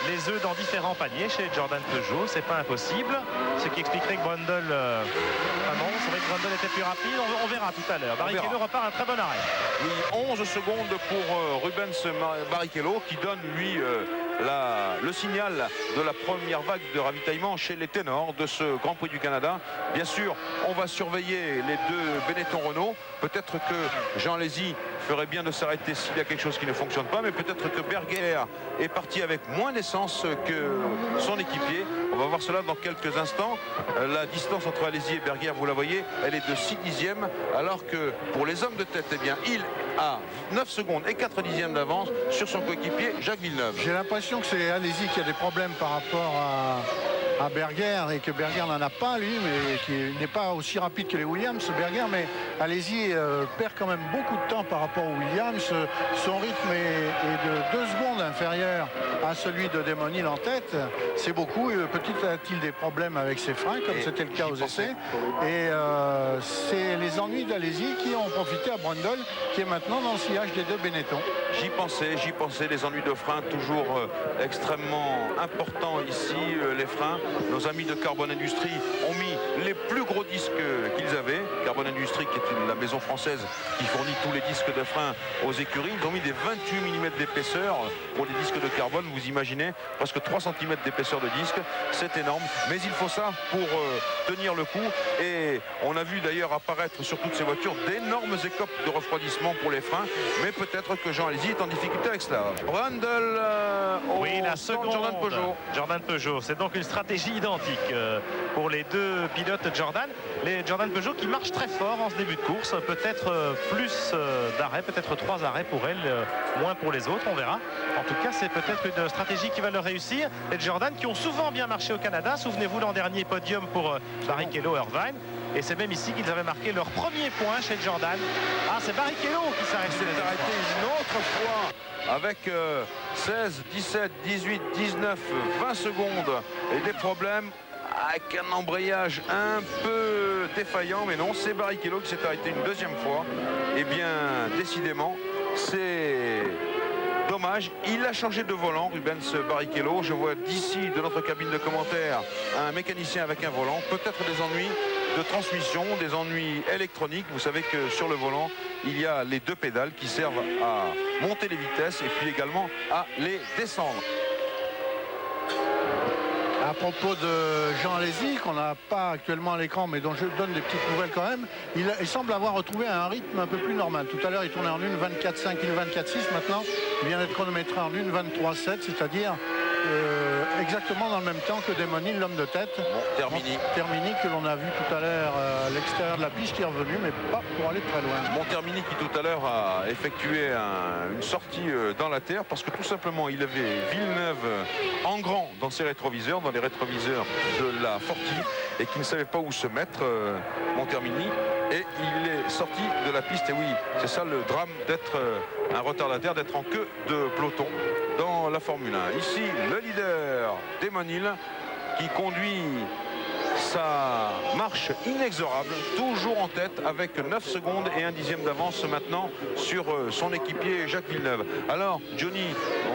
Les œufs dans différents paniers chez Jordan Peugeot, c'est pas impossible. Ce qui expliquerait que Brundle... c'est vrai que Brundle était plus rapide, on verra tout à l'heure. Barrichello repart un très bon arrêt. Oui, 11 secondes pour Rubens Barrichello qui donne lui le signal de la première vague de ravitaillement chez les ténors de ce Grand Prix du Canada. Bien sûr, on va surveiller les deux Benetton Renault. Peut-être que Jean Alesi ferait bien de s'arrêter s'il y a quelque chose qui ne fonctionne pas, mais peut-être que Berger est parti avec moins d'essence que son équipier. On va voir cela dans quelques instants. La distance entre Alesi et Berger, vous la voyez, elle est de 6/10, alors que pour les hommes de tête, il a 9 secondes et 4/10 d'avance sur son coéquipier Jacques Villeneuve. J'ai l'impression que c'est Alesi qui a des problèmes par rapport à Berger, et que Berger n'en a pas lui, mais qui n'est pas aussi rapide que les Williams, Berger, mais Alesi perd quand même beaucoup de temps par rapport aux Williams. Son rythme est de 2 secondes inférieur à celui de Damon Hill en tête. C'est beaucoup. Peut-être a-t-il des problèmes avec ses freins, comme c'était le cas aux essais. Et c'est les ennuis d'Alesi qui ont profité à Brundle, qui est maintenant dans le sillage des deux Benetton. J'y pensais, les ennuis de frein toujours extrêmement importants ici, les freins. Nos amis de Carbon Industries ont mis les plus gros disques qu'ils avaient. Carbon Industries, qui est la maison française qui fournit tous les disques de frein aux écuries. Ils ont mis des 28 mm d'épaisseur pour les disques de carbone. Vous imaginez, presque 3 cm d'épaisseur de disque. C'est énorme, mais il faut ça pour tenir le coup. Et on a vu d'ailleurs apparaître sur toutes ces voitures d'énormes écopes de refroidissement pour les freins. Mais peut-être que Jean Alesi est en difficulté avec cela. Brundle, oui, la seconde. Jordan Peugeot. Jordan Peugeot, c'est donc une stratégie identique pour les deux pilotes Jordan. Les Jordan Peugeot qui marchent très fort en ce début de course. Peut-être plus d'arrêts, peut-être 3 arrêts pour elles, moins pour les autres, on verra. En tout cas, c'est peut-être une stratégie qui va leur réussir. Les Jordan qui ont souvent bien marché au Canada. Souvenez-vous l'an dernier, podium pour Barrichello, Irvine. Et c'est même ici qu'ils avaient marqué leur premier point chez Jordan. Ah, c'est Barrichello qui s'est arrêté une autre fois avec 16, 17, 18, 19, 20 secondes et des problèmes avec un embrayage un peu défaillant. Mais non, c'est Barrichello qui s'est arrêté une deuxième fois. Et bien, décidément, c'est... dommage, il a changé de volant, Rubens Barrichello. Je vois d'ici, de notre cabine de commentaires, un mécanicien avec un volant. Peut-être des ennuis de transmission, des ennuis électroniques. Vous savez que sur le volant, il y a les 2 pédales qui servent à monter les vitesses et puis également à les descendre. À propos de Jean Alesi, qu'on n'a pas actuellement à l'écran, mais dont je donne des petites nouvelles quand même, il semble avoir retrouvé un rythme un peu plus normal. Tout à l'heure, il tournait en 1,24,5, 1,24,6. Maintenant, il vient d'être chronométré en 1,23,7, c'est-à-dire exactement dans le même temps que Damon Hill, l'homme de tête. Termini, que l'on a vu tout à l'heure à l'extérieur de la piste, qui est revenu, mais pas pour aller très loin. Montermini qui tout à l'heure a effectué une sortie dans la terre parce que tout simplement il avait Villeneuve en grand dans ses rétroviseurs, dans les rétroviseurs de la Forti, et qui ne savait pas où se mettre, Montermini, et il est sorti de la piste. Et oui, c'est ça le drame d'être un retardataire, d'être en queue de peloton dans la Formule 1. Ici, le leader Damon Hill qui conduit ça marche inexorable, toujours en tête avec 9 secondes et 1/10 d'avance maintenant sur son équipier Jacques Villeneuve. Alors Johnny,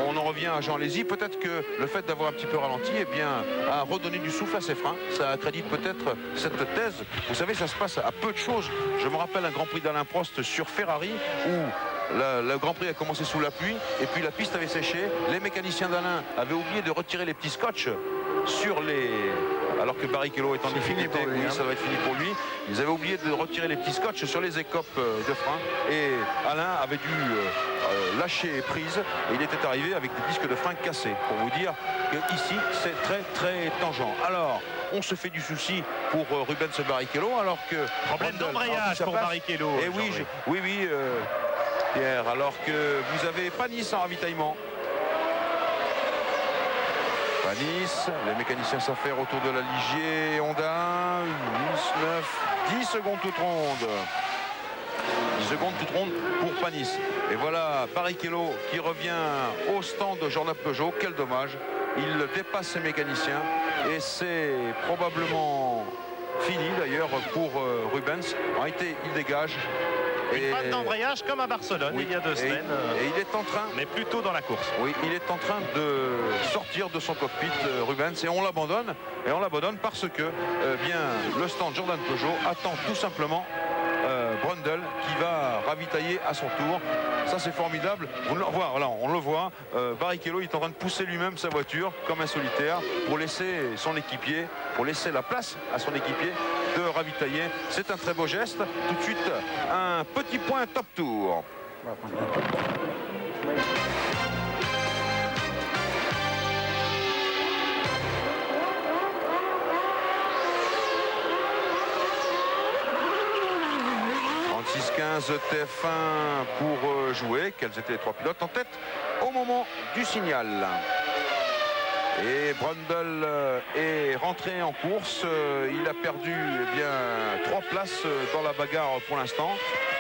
on en revient à Jean Alesi, peut-être que le fait d'avoir un petit peu ralenti a redonné du souffle à ses freins. Ça accrédite peut-être cette thèse. Vous savez, ça se passe à peu de choses. Je me rappelle un Grand Prix d'Alain Prost sur Ferrari où le Grand Prix a commencé sous la pluie et puis la piste avait séché. Les mécaniciens d'Alain avaient oublié de retirer les petits scotch sur les... Alors que Barrichello est en difficulté, oui, ça va être fini pour lui. Ils avaient oublié de retirer les petits scotch sur les écopes de frein et Alain avait dû lâcher prise et il était arrivé avec des disques de frein cassés. Pour vous dire que ici c'est très très tangent. Alors on se fait du souci pour Rubens Barrichello alors que... Problème d'embrayage pour Barrichello. Et oui, Pierre, alors que vous avez Panis en ravitaillement. Panis, les mécaniciens s'affairent autour de la Ligier, Honda, 10 secondes toutes rondes. 10 secondes toutes rondes pour Panis. Et voilà Barrichello qui revient au stand de Jordan Peugeot. Quel dommage. Il dépasse ses mécaniciens et c'est probablement fini d'ailleurs pour Rubens. En réalité, il dégage. Une panne d'embrayage comme à Barcelone il y a 2 semaines. Et il est en train... Mais plutôt dans la course. Oui, il est en train de sortir de son cockpit, Rubens, et on l'abandonne. Et on l'abandonne parce que bien, le stand Jordan Peugeot attend tout simplement Brundle qui va ravitailler à son tour. Ça c'est formidable. On le voit. Barrichello est en train de pousser lui-même sa voiture comme un solitaire pour laisser son équipier, pour laisser la place à son équipier de ravitailler. C'est un très beau geste. Tout de suite, un petit point top tour. TF1 pour jouer. Quels étaient les 3 pilotes en tête au moment du signal? Et Brundle est rentré en course. Il a perdu 3 places dans la bagarre pour l'instant.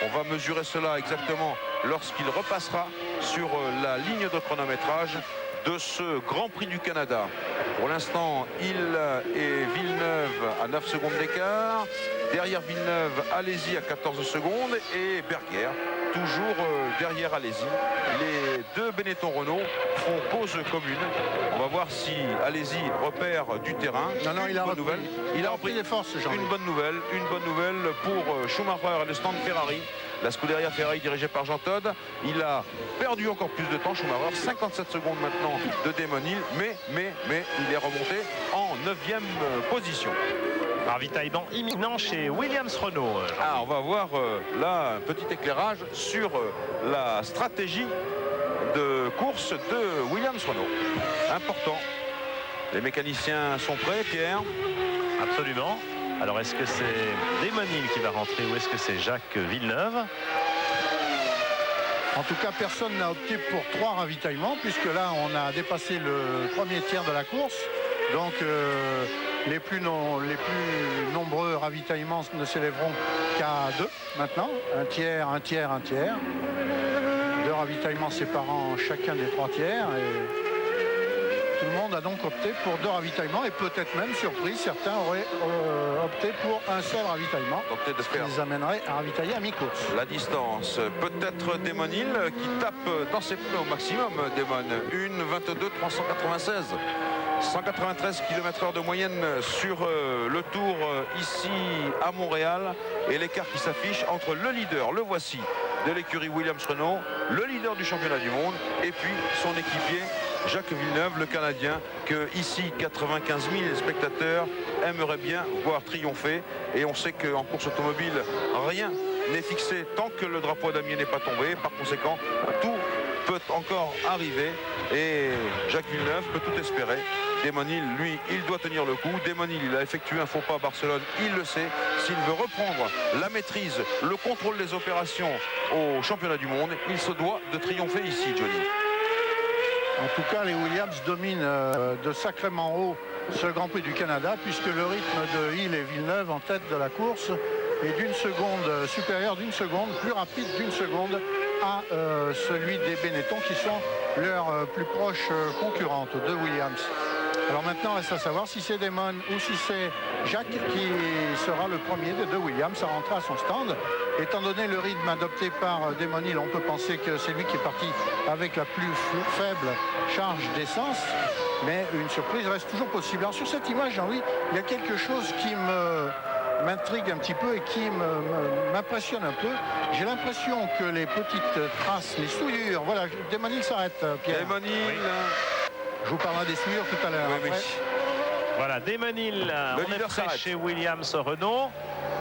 On va mesurer cela exactement lorsqu'il repassera sur la ligne de chronométrage de ce Grand Prix du Canada. Pour l'instant, il et Villeneuve à 9 secondes d'écart. Derrière Villeneuve, Alesi à 14 secondes et Berger toujours derrière Alesi. Les 2 Benetton Renault font cause commune. On va voir si Alesi repère du terrain. Non, il a repris. Il a repris les forces, une bonne nouvelle pour Schumacher et le stand Ferrari. La Scuderia Ferrari dirigée par Jean Todt. Il a perdu encore plus de temps, Schumacher, 57 secondes maintenant de Damon Hill, mais il est remonté en 9e position. Ravitaillement imminent chez Williams Renault. On va voir là un petit éclairage sur la stratégie de course de Williams Renault. Important. Les mécaniciens sont prêts, Pierre? Absolument. Alors est-ce que c'est Damon Hill qui va rentrer ou est-ce que c'est Jacques Villeneuve? En tout cas, personne n'a opté pour 3 ravitaillements puisque là, on a dépassé le premier tiers de la course. Donc, les plus nombreux ravitaillements ne s'élèveront qu'à 2 maintenant. Un tiers. 2 ravitaillements séparant chacun des 3 tiers. Et tout le monde a donc opté pour 2 ravitaillements et peut-être même, surprise, certains auraient opté pour un seul ravitaillement. Ce qui les amènerait à ravitailler à mi-course. La distance, peut-être Damon Hill qui tape dans ses pneus au maximum. Damon, 1:22.396. 193 km/h de moyenne sur le tour ici à Montréal. Et l'écart qui s'affiche entre le leader, le voici, de l'écurie Williams Renault, le leader du championnat du monde, et puis son équipier Jacques Villeneuve, le Canadien, que ici 95 000 spectateurs aimeraient bien voir triompher. Et on sait qu'en course automobile, rien n'est fixé tant que le drapeau damier n'est pas tombé. Par conséquent, tout peut encore arriver et Jacques Villeneuve peut tout espérer. Damon Hill, lui, il doit tenir le coup. Damon Hill, il a effectué un faux pas à Barcelone, il le sait. S'il veut reprendre la maîtrise, le contrôle des opérations au championnat du monde, il se doit de triompher ici, Johnny. En tout cas, les Williams dominent de sacrément haut ce Grand Prix du Canada puisque le rythme de Hill et Villeneuve en tête de la course est d'une seconde supérieur d'une seconde, plus rapide d'une seconde à celui des Benetton qui sont leurs plus proches concurrentes de Williams. Alors maintenant, reste à savoir si c'est Damon ou si c'est Jacques qui sera le premier des deux Williams à rentrer à son stand. Étant donné le rythme adopté par Damon Hill, on peut penser que c'est lui qui est parti avec la plus faible charge d'essence. Mais une surprise reste toujours possible. Alors sur cette image, Jean-Louis, il y a quelque chose qui m'intrigue un petit peu et qui m'impressionne un peu. J'ai l'impression que les petites traces, les souillures, voilà, Damon Hill s'arrête, Pierre. Damon Hill, oui. Je vous parlerai des souillures tout à l'heure. Oui, oui. Voilà, Damon Hill, on est prêt chez Williams Renault.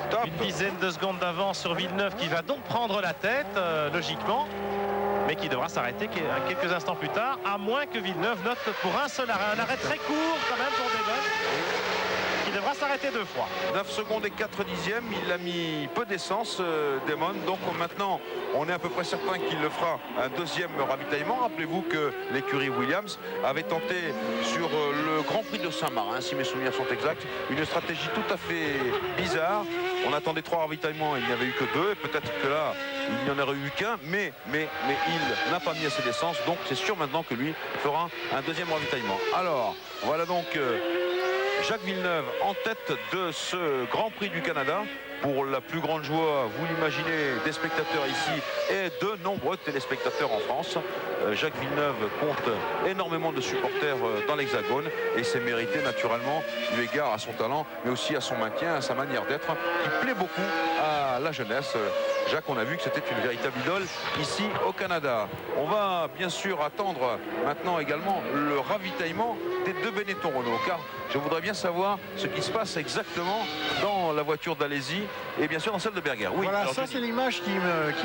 Top. Une dizaine de secondes d'avance sur Villeneuve qui va donc prendre la tête, logiquement, mais qui devra s'arrêter quelques instants plus tard, à moins que Villeneuve note pour un seul arrêt. Un arrêt très court quand même pour Damon, qui devra s'arrêter 2 fois. 9 secondes et 4 dixièmes, il a mis peu d'essence, Damon. Donc maintenant, on est à peu près certain qu'il le fera un deuxième ravitaillement. Rappelez-vous que l'écurie Williams avait tenté sur le Grand Prix de Saint-Marin, si mes souvenirs sont exacts, une stratégie tout à fait bizarre. On attendait 3 ravitaillements, il n'y avait eu que 2, et peut-être que là, il n'y en aurait eu qu'un, mais il n'a pas mis assez d'essence, donc c'est sûr maintenant que lui fera un deuxième ravitaillement. Alors, voilà donc Jacques Villeneuve en tête de ce Grand Prix du Canada. Pour la plus grande joie, vous l'imaginez, des spectateurs ici et de nombreux téléspectateurs en France. Jacques Villeneuve compte énormément de supporters dans l'Hexagone et c'est mérité naturellement eu égard à son talent, mais aussi à son maintien, à sa manière d'être, qui plaît beaucoup à la jeunesse. Jacques, on a vu que c'était une véritable idole ici au Canada. On va bien sûr attendre maintenant également le ravitaillement des deux Benetton Renault, car je voudrais bien savoir ce qui se passe exactement dans la voiture d'Alési et bien sûr dans celle de Berger. Oui, voilà, ça c'est l'image qui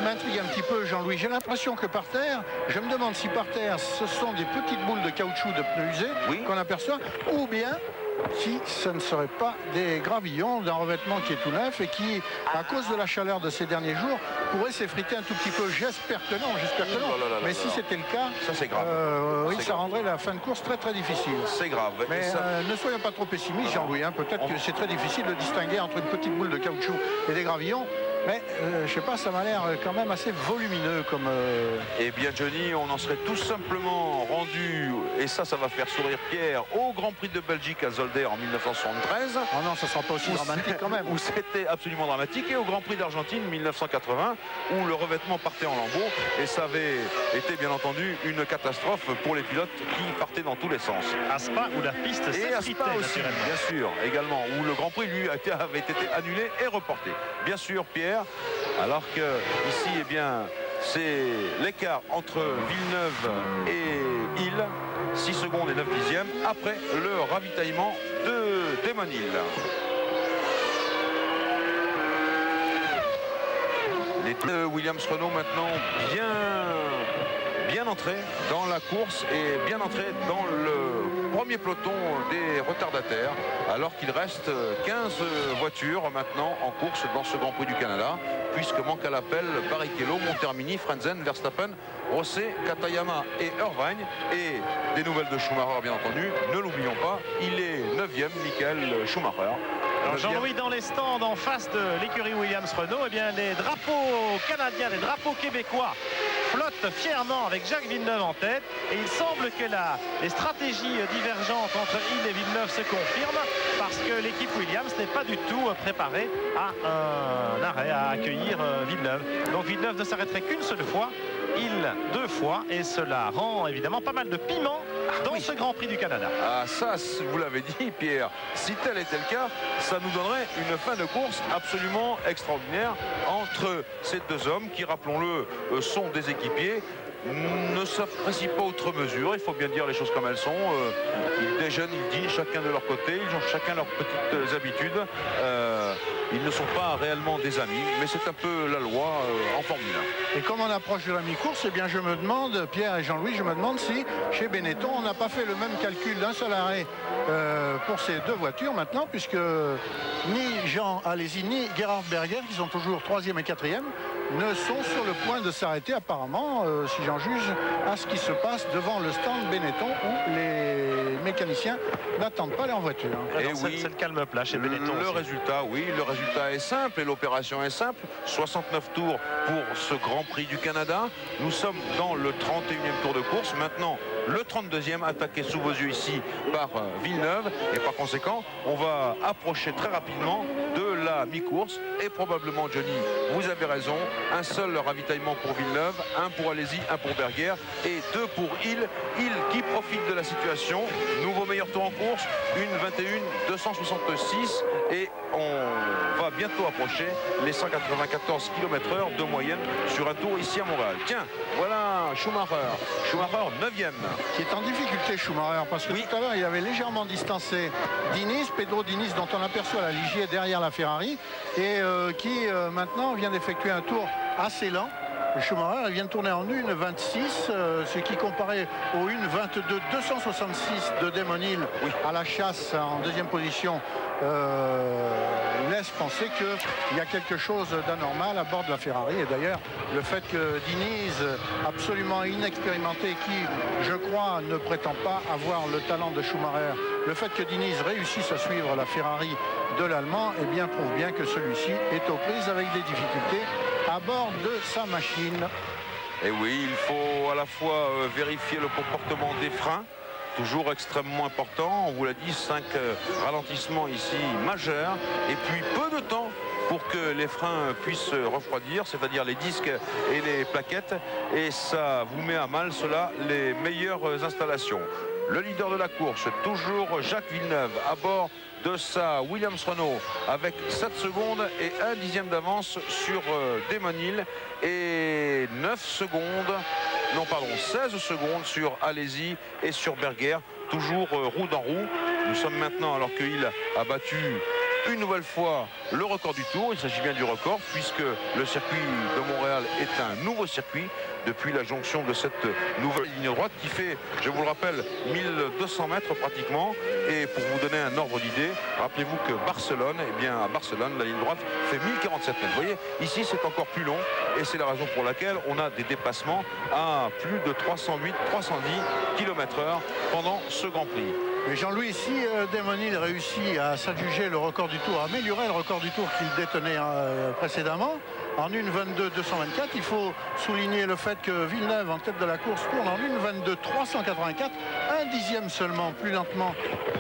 m'intrigue un petit peu, Jean-Louis. J'ai l'impression que par terre, je me demande si par terre ce sont des petites boules de caoutchouc de pneus usés qu'on aperçoit, ou bien si ce ne serait pas des gravillons d'un revêtement qui est tout neuf et qui, à cause de la chaleur de ces derniers jours, pourrait s'effriter un tout petit peu. J'espère que non, mais si c'était le cas, ça c'est grave. Oui, ça rendrait la fin de course très très difficile. C'est grave. Mais ne soyons pas trop pessimistes, Jean-Louis. Peut-être que c'est très difficile de distinguer entre une petite boule de caoutchouc et des gravillons. Mais je sais pas, ça m'a l'air quand même assez volumineux comme... Eh bien Johnny, on en serait tout simplement rendu, et ça va faire sourire Pierre, au Grand Prix de Belgique à Zolder en 1973. Oh non, ça sera pas aussi dramatique quand même. Où c'était absolument dramatique, et au Grand Prix d'Argentine 1980, où le revêtement partait en lambeaux, et ça avait été bien entendu une catastrophe pour les pilotes qui partaient dans tous les sens. À Spa, où la piste s'effritait, et à Spa aussi, bien sûr, également, où le Grand Prix lui avait été annulé et reporté. Bien sûr, Pierre, alors que ici, eh bien, c'est l'écart entre Villeneuve et Hill, 6 secondes et 9 dixièmes, après le ravitaillement de Damon Hill. Les deux Williams Renault maintenant bien entrés dans la course et bien entrés dans le premier peloton des retardataires, alors qu'il reste 15 voitures maintenant en course dans ce Grand Prix du Canada, puisque manque à l'appel Barrichello, Montermini, Frentzen, Verstappen, Rosset, Katayama et Irvine, et des nouvelles de Schumacher bien entendu. Ne l'oublions pas, il est 9e, Michael Schumacher. Alors Jean-Louis, dans les stands en face de l'écurie Williams Renault, eh bien les drapeaux canadiens, les drapeaux québécois flottent fièrement avec Jacques Villeneuve en tête, et il semble que les stratégies divergentes entre Hill et Villeneuve se confirment, parce que l'équipe Williams n'est pas du tout préparée à un arrêt, à accueillir Villeneuve. Donc Villeneuve ne s'arrêterait qu'une seule fois, Hill 2 fois, et cela rend évidemment pas mal de piment dans ce Grand Prix du Canada. Ah ça, vous l'avez dit Pierre, si tel était le cas, ça nous donnerait une fin de course absolument extraordinaire entre ces deux hommes qui, rappelons-le, sont des équipiers, ne s'apprécient pas outre mesure, il faut bien dire les choses comme elles sont. Ils déjeunent, ils dînent chacun de leur côté, ils ont chacun leurs petites habitudes. Ils ne sont pas réellement des amis, mais c'est un peu la loi en Formule 1. Et comme on approche de la mi-course, eh bien je me demande, Pierre et Jean-Louis, je me demande si chez Benetton on n'a pas fait le même calcul d'un seul arrêt pour ces deux voitures maintenant, puisque ni Jean Alési ni Gerhard Berger, qui sont toujours 3e et 4e, ne sont sur le point de s'arrêter apparemment, si j'en juge à ce qui se passe devant le stand Benetton où les mécaniciens n'attendent pas aller en voiture. Et oui, c'est le calme plat chez Benetton. Le résultat, oui, le résultat est simple et l'opération est simple. 69 tours pour ce Grand Prix du Canada. Nous sommes dans le 31e tour de course. Maintenant, le 32e attaqué sous vos yeux ici par Villeneuve. Et par conséquent, on va approcher très rapidement de la mi-course. Et probablement, Johnny, vous avez raison, un seul ravitaillement pour Villeneuve, un pour Alesi, un pour Berger et deux pour Hill. Hill qui profite de la situation. Nouveau meilleur tour en course, une 21-266 et on va bientôt approcher les 194 km/h de moyenne sur un tour ici à Montréal. Tiens, voilà Schumacher 9e. Qui est en difficulté Schumacher parce que tout à l'heure il avait légèrement distancé Diniz, Pedro Diniz dont on aperçoit la Ligier derrière la Ferrari et qui maintenant vient d'effectuer un tour assez lent. Schumacher vient de tourner en 1.26, ce qui comparé au 1.22-266 de Damon Hill à la chasse en deuxième position laisse penser qu'il y a quelque chose d'anormal à bord de la Ferrari. Et d'ailleurs, le fait que Diniz, absolument inexpérimenté, qui, je crois, ne prétend pas avoir le talent de Schumacher, le fait que Diniz réussisse à suivre la Ferrari de l'Allemand, eh bien, prouve bien que celui-ci est aux prises avec des difficultés à bord de sa machine. Et oui, il faut à la fois vérifier le comportement des freins, toujours extrêmement important. On vous l'a dit, 5 ralentissements ici majeurs. Et puis peu de temps pour que les freins puissent refroidir, c'est-à-dire les disques et les plaquettes. Et ça vous met à mal, cela, les meilleures installations. Le leader de la course, toujours Jacques Villeneuve, à bord de sa Williams-Renault avec 7 secondes et 1 dixième d'avance sur Damon Hill et 16 secondes sur Alesi et sur Berger, toujours roue dans roue. Nous sommes maintenant, alors que Hill a battu une nouvelle fois le record du tour. Il s'agit bien du record puisque le circuit de Montréal est un nouveau circuit depuis la jonction de cette nouvelle ligne droite qui fait, je vous le rappelle, 1200 mètres pratiquement. Et pour vous donner un ordre d'idée, rappelez-vous que Barcelone, eh bien à Barcelone, la ligne droite fait 1047 mètres. Vous voyez, ici c'est encore plus long et c'est la raison pour laquelle on a des dépassements à plus de 308, 310 km/h pendant ce Grand Prix. Mais Jean-Louis, si Damon Hill réussit à s'adjuger le record du tour, à améliorer le record du tour qu'il détenait précédemment, en 1.22-224, il faut souligner le fait que Villeneuve, en tête de la course, tourne en 1.22-384, un dixième seulement plus lentement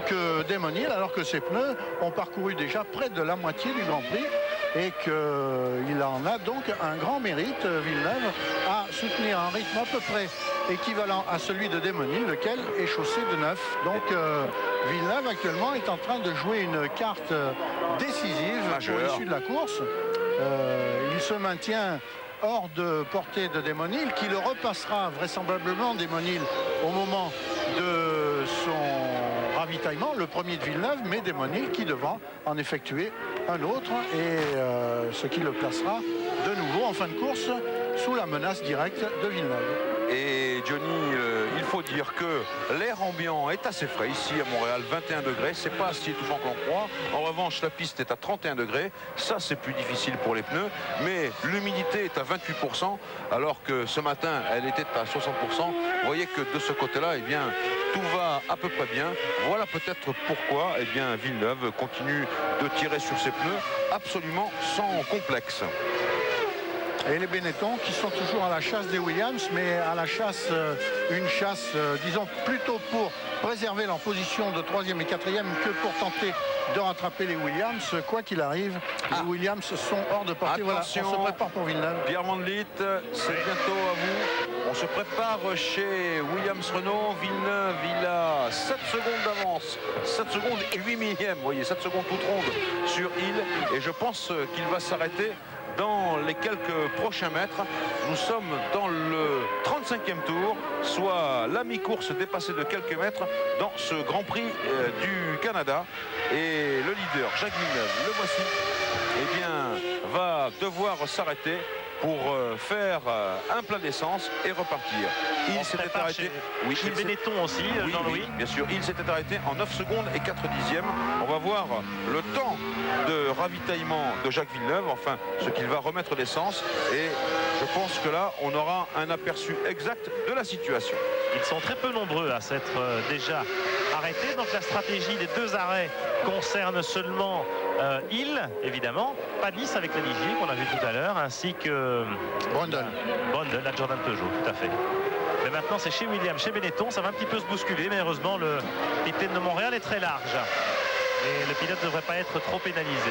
que Damon Hill, alors que ses pneus ont parcouru déjà près de la moitié du Grand Prix et qu'il en a donc un grand mérite, Villeneuve, à soutenir un rythme à peu près équivalent à celui de Damon Hill, lequel est chaussé de 9. Donc Villeneuve actuellement est en train de jouer une carte décisive pour l'issue de la course. Il se maintient hors de portée de Damon Hill, qui le repassera vraisemblablement, Damon Hill, au moment de son ravitaillement, le premier de Villeneuve, mais Damon Hill qui devra en effectuer un autre, et ce qui le placera de nouveau en fin de course sous la menace directe de Villeneuve. Et Johnny, il faut dire que l'air ambiant est assez frais ici à Montréal, 21 degrés, c'est pas si étouffant qu'on croit. En revanche, la piste est à 31 degrés, ça c'est plus difficile pour les pneus, mais l'humidité est à 28%, alors que ce matin elle était à 60%. Vous voyez que de ce côté-là, eh bien, tout va à peu près bien. Voilà peut-être pourquoi eh bien, Villeneuve continue de tirer sur ses pneus absolument sans complexe. Et les Benetton qui sont toujours à la chasse des Williams, mais à la chasse, une chasse, disons, plutôt pour préserver leur position de 3e et 4e que pour tenter de rattraper les Williams. Quoi qu'il arrive, les Williams sont hors de portée. Attention, voilà, on se prépare pour Villeneuve. Pierre Van Vliet, c'est bientôt à vous. On se prépare chez Williams-Renault. Villeneuve, il a 7 secondes d'avance. 7 secondes et 8 millièmes. Vous voyez, 7 secondes toutes rondes sur Hill. Et je pense qu'il va s'arrêter dans les quelques prochains mètres. Nous sommes dans le 35e tour, soit la mi-course dépassée de quelques mètres dans ce Grand Prix du Canada. Et le leader, Jacques Villeneuve, le voici, eh bien, va devoir s'arrêter pour faire un plein d'essence et repartir. Il s'était arrêté. Oui, chez Benetton aussi, oui, Jean-Louis. Oui, bien sûr, il s'était arrêté en 9 secondes et 4 dixièmes. On va voir le temps de ravitaillement de Jacques Villeneuve, enfin ce qu'il va remettre d'essence. Et je pense que là, on aura un aperçu exact de la situation. Ils sont très peu nombreux à s'être déjà arrêtés. Donc la stratégie des 2 arrêts concerne seulement Hill, évidemment, pas Nice avec Lanigier qu'on a vu tout à l'heure, ainsi que Brundle, la Jordan Peugeot, tout à fait. Mais maintenant c'est chez Williams, chez Benetton, ça va un petit peu se bousculer, mais heureusement le pipeline de Montréal est très large et le pilote ne devrait pas être trop pénalisé.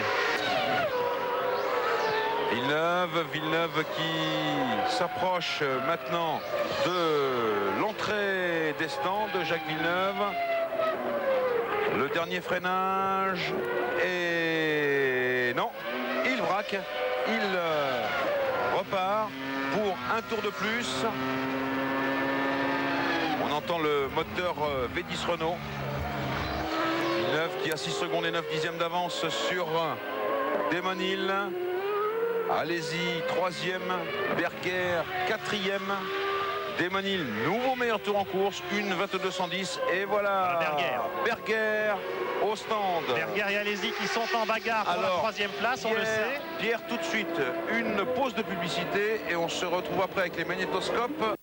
Villeneuve qui s'approche maintenant de l'entrée des stands de Jacques Villeneuve. Le dernier freinage et non, il braque, il repart pour un tour de plus. On entend le moteur V10 Renault. Villeneuve qui a 6 secondes et 9 dixièmes d'avance sur Damon Hill. Allez-y, 3e, Berger 4e, Damon Hill, nouveau meilleur tour en course, 1:22.110 et voilà Berger au stand. Berger et Alesi qui sont en bagarre pour la 3e place, on le sait. Pierre, tout de suite, une pause de publicité et on se retrouve après avec les magnétoscopes.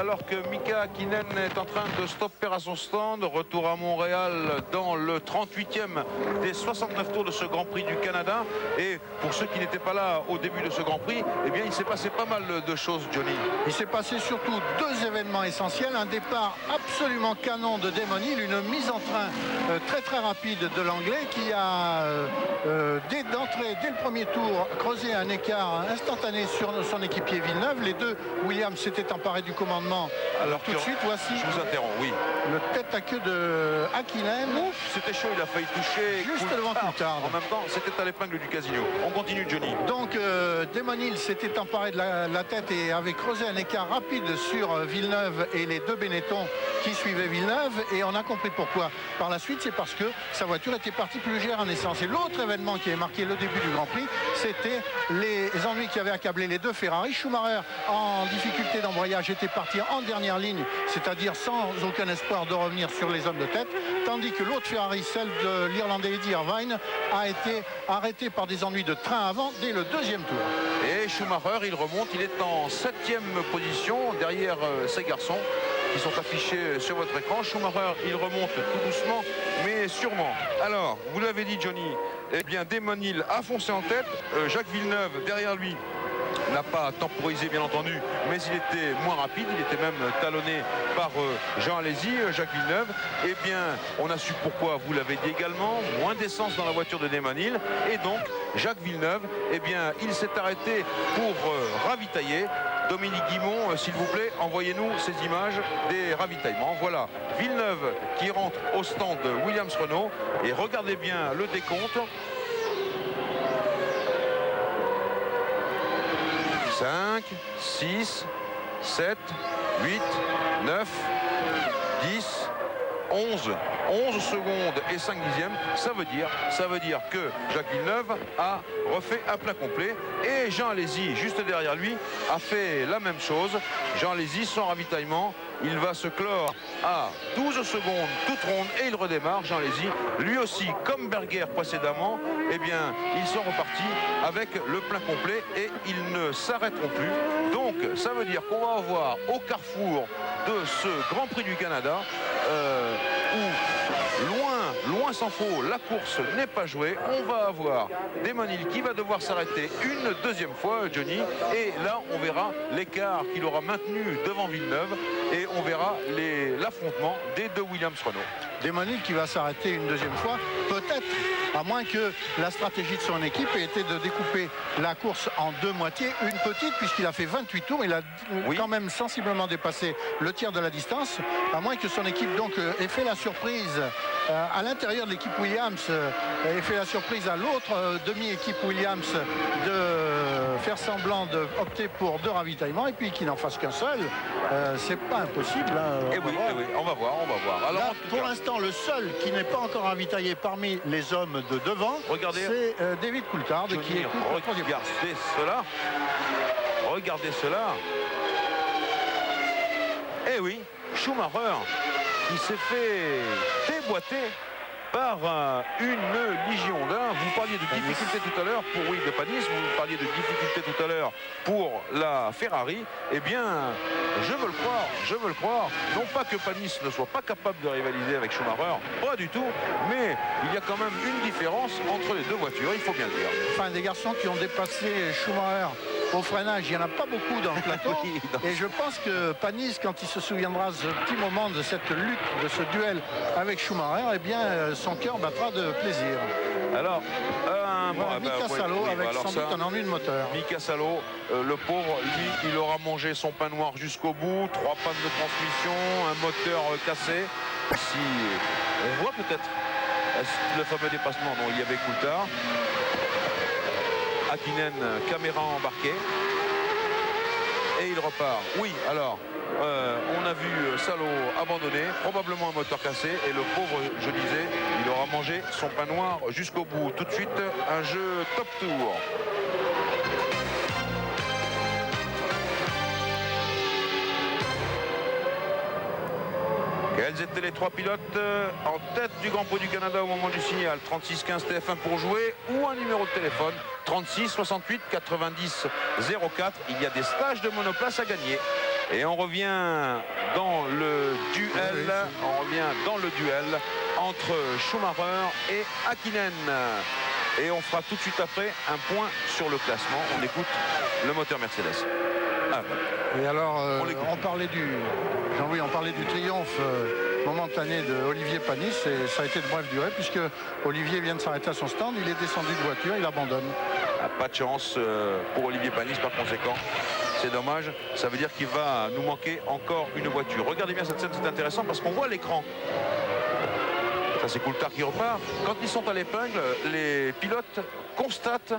alors que Mika Hakkinen est en train de stopper à son stand. Retour à Montréal dans le 38e des 69 tours de ce Grand Prix du Canada. Et pour ceux qui n'étaient pas là au début de ce Grand Prix, eh bien il s'est passé pas mal de choses, Johnny. Il s'est passé surtout deux événements essentiels. Un départ absolument canon de Damon Hill, une mise en train très rapide de l'Anglais qui a d'entrée, dès le premier tour, creusé un écart instantané sur son équipier Villeneuve. Les deux Williams s'étaient emparés du commandement. Alors tout de suite, voici. Je vous interromps, oui. Le tête à queue de Hakkinen. C'était chaud, il a failli toucher. Juste devant Coulthard. En même temps, c'était à l'épingle du casino. On continue, Johnny. Donc, Damon Hill s'était emparé de la tête et avait creusé un écart rapide sur Villeneuve et les deux Benetton qui suivaient Villeneuve. Et on a compris pourquoi. Par la suite, c'est parce que sa voiture était partie plus légère en essence. Et l'autre événement qui avait marqué le début du Grand Prix, c'était les ennuis qui avaient accablé les deux Ferrari. Schumacher, en difficulté d'embrayage, était parti en dernière ligne, c'est-à-dire sans aucun espoir de revenir sur les hommes de tête, tandis que l'autre Ferrari, celle de l'Irlandais Eddie Irvine, a été arrêté par des ennuis de train avant dès le deuxième tour. Et Schumacher, il remonte, il est en 7e position derrière ces garçons qui sont affichés sur votre écran. Schumacher, il remonte tout doucement, mais sûrement. Alors, vous l'avez dit, Johnny, eh bien, Damon Hill a foncé en tête. Jacques Villeneuve, derrière lui, n'a pas temporisé, bien entendu, mais il était moins rapide. Il était même talonné par Jean Alesi, Jacques Villeneuve. Eh bien, on a su pourquoi, vous l'avez dit également, moins d'essence dans la voiture de Damon Hill. Et donc, Jacques Villeneuve, eh bien, il s'est arrêté pour ravitailler. Dominique Guimont, s'il vous plaît, envoyez-nous ces images des ravitaillements. Voilà, Villeneuve qui rentre au stand de Williams-Renault. Et regardez bien le décompte. 5, 6, 7, 8, 9, 10, 11. 11 secondes et 5 dixièmes, ça veut dire que Jacques Villeneuve a refait un plein complet et Jean Alesi, juste derrière lui, a fait la même chose. Jean Alesi, son ravitaillement, il va se clore à 12 secondes toute ronde et il redémarre. Jean Alesi, lui aussi, comme Berger précédemment, eh bien, ils sont repartis avec le plein complet et ils ne s'arrêteront plus. Donc, ça veut dire qu'on va avoir au carrefour de ce Grand Prix du Canada, où loin s'en faut, la course n'est pas jouée. On va avoir Damon Hill qui va devoir s'arrêter une deuxième fois, Johnny, et là on verra l'écart qu'il aura maintenu devant Villeneuve et on verra l'affrontement des deux Williams-Renault. Damon Hill qui va s'arrêter une deuxième fois, peut-être, à moins que la stratégie de son équipe ait été de découper la course en deux moitiés, une petite, puisqu'il a fait 28 tours, il a quand même sensiblement dépassé le tiers de la distance, à moins que son équipe donc ait fait la surprise à l'intérieur de l'équipe Williams, ait fait la surprise à l'autre demi-équipe Williams de faire semblant d'opter pour deux ravitaillements et puis qu'il n'en fasse qu'un seul. C'est pas impossible. Et oui, on va voir. Alors, là, pour l'instant, le seul qui n'est pas encore ravitaillé parmi les hommes de devant, c'est David Coulthard qui est Regardez cela. Eh oui, Schumacher qui s'est fait déboîter par une Légion d'Un. Vous parliez de difficultés tout à l'heure pour de Panis, vous parliez de difficultés tout à l'heure pour la Ferrari. Eh bien, je veux le croire. Non pas que Panis ne soit pas capable de rivaliser avec Schumacher, pas du tout, mais il y a quand même une différence entre les deux voitures, il faut bien le dire. Enfin, des garçons qui ont dépassé Schumacher au freinage, il n'y en a pas beaucoup dans le plateau. Et je pense que Panis, quand il se souviendra de ce petit moment de cette lutte, de ce duel avec Schumacher, eh bien, son cœur battra de plaisir. Alors, Mika Salo avec sans doute un ennui de moteur. Mika Salo, le pauvre, lui, il aura mangé son pain noir jusqu'au bout. 3 pannes de transmission, un moteur cassé. Si on voit peut-être le fameux dépassement dont il y avait Coulthard. Hakkinen, caméra embarquée. Et il repart. Oui, alors, on a vu Salo abandonner, probablement un moteur cassé. Et le pauvre, je disais, il aura mangé son pain noir jusqu'au bout. Tout de suite, un jeu top tour. Quels étaient les 3 pilotes en tête du Grand Prix du Canada au moment du signal? 36 15 TF1 pour jouer ou un numéro de téléphone 36 68 90 04. Il y a des stages de monoplace à gagner. Et on revient dans le duel. On revient dans le duel entre Schumacher et Häkkinen. Et on fera tout de suite après un point sur le classement. On écoute le moteur Mercedes. Ah, et alors, on parlait du Jean-Louis, on parlait du triomphe momentané de Olivier Panis, et ça a été de brève durée puisque Olivier vient de s'arrêter à son stand, il est descendu de voiture, il abandonne. Ah, pas de chance pour Olivier Panis par conséquent. C'est dommage, ça veut dire qu'il va nous manquer encore une voiture. Regardez bien cette scène, c'est intéressant parce qu'on voit l'écran. Ça c'est Coulthard qui repart. Quand ils sont à l'épingle, les pilotes constatent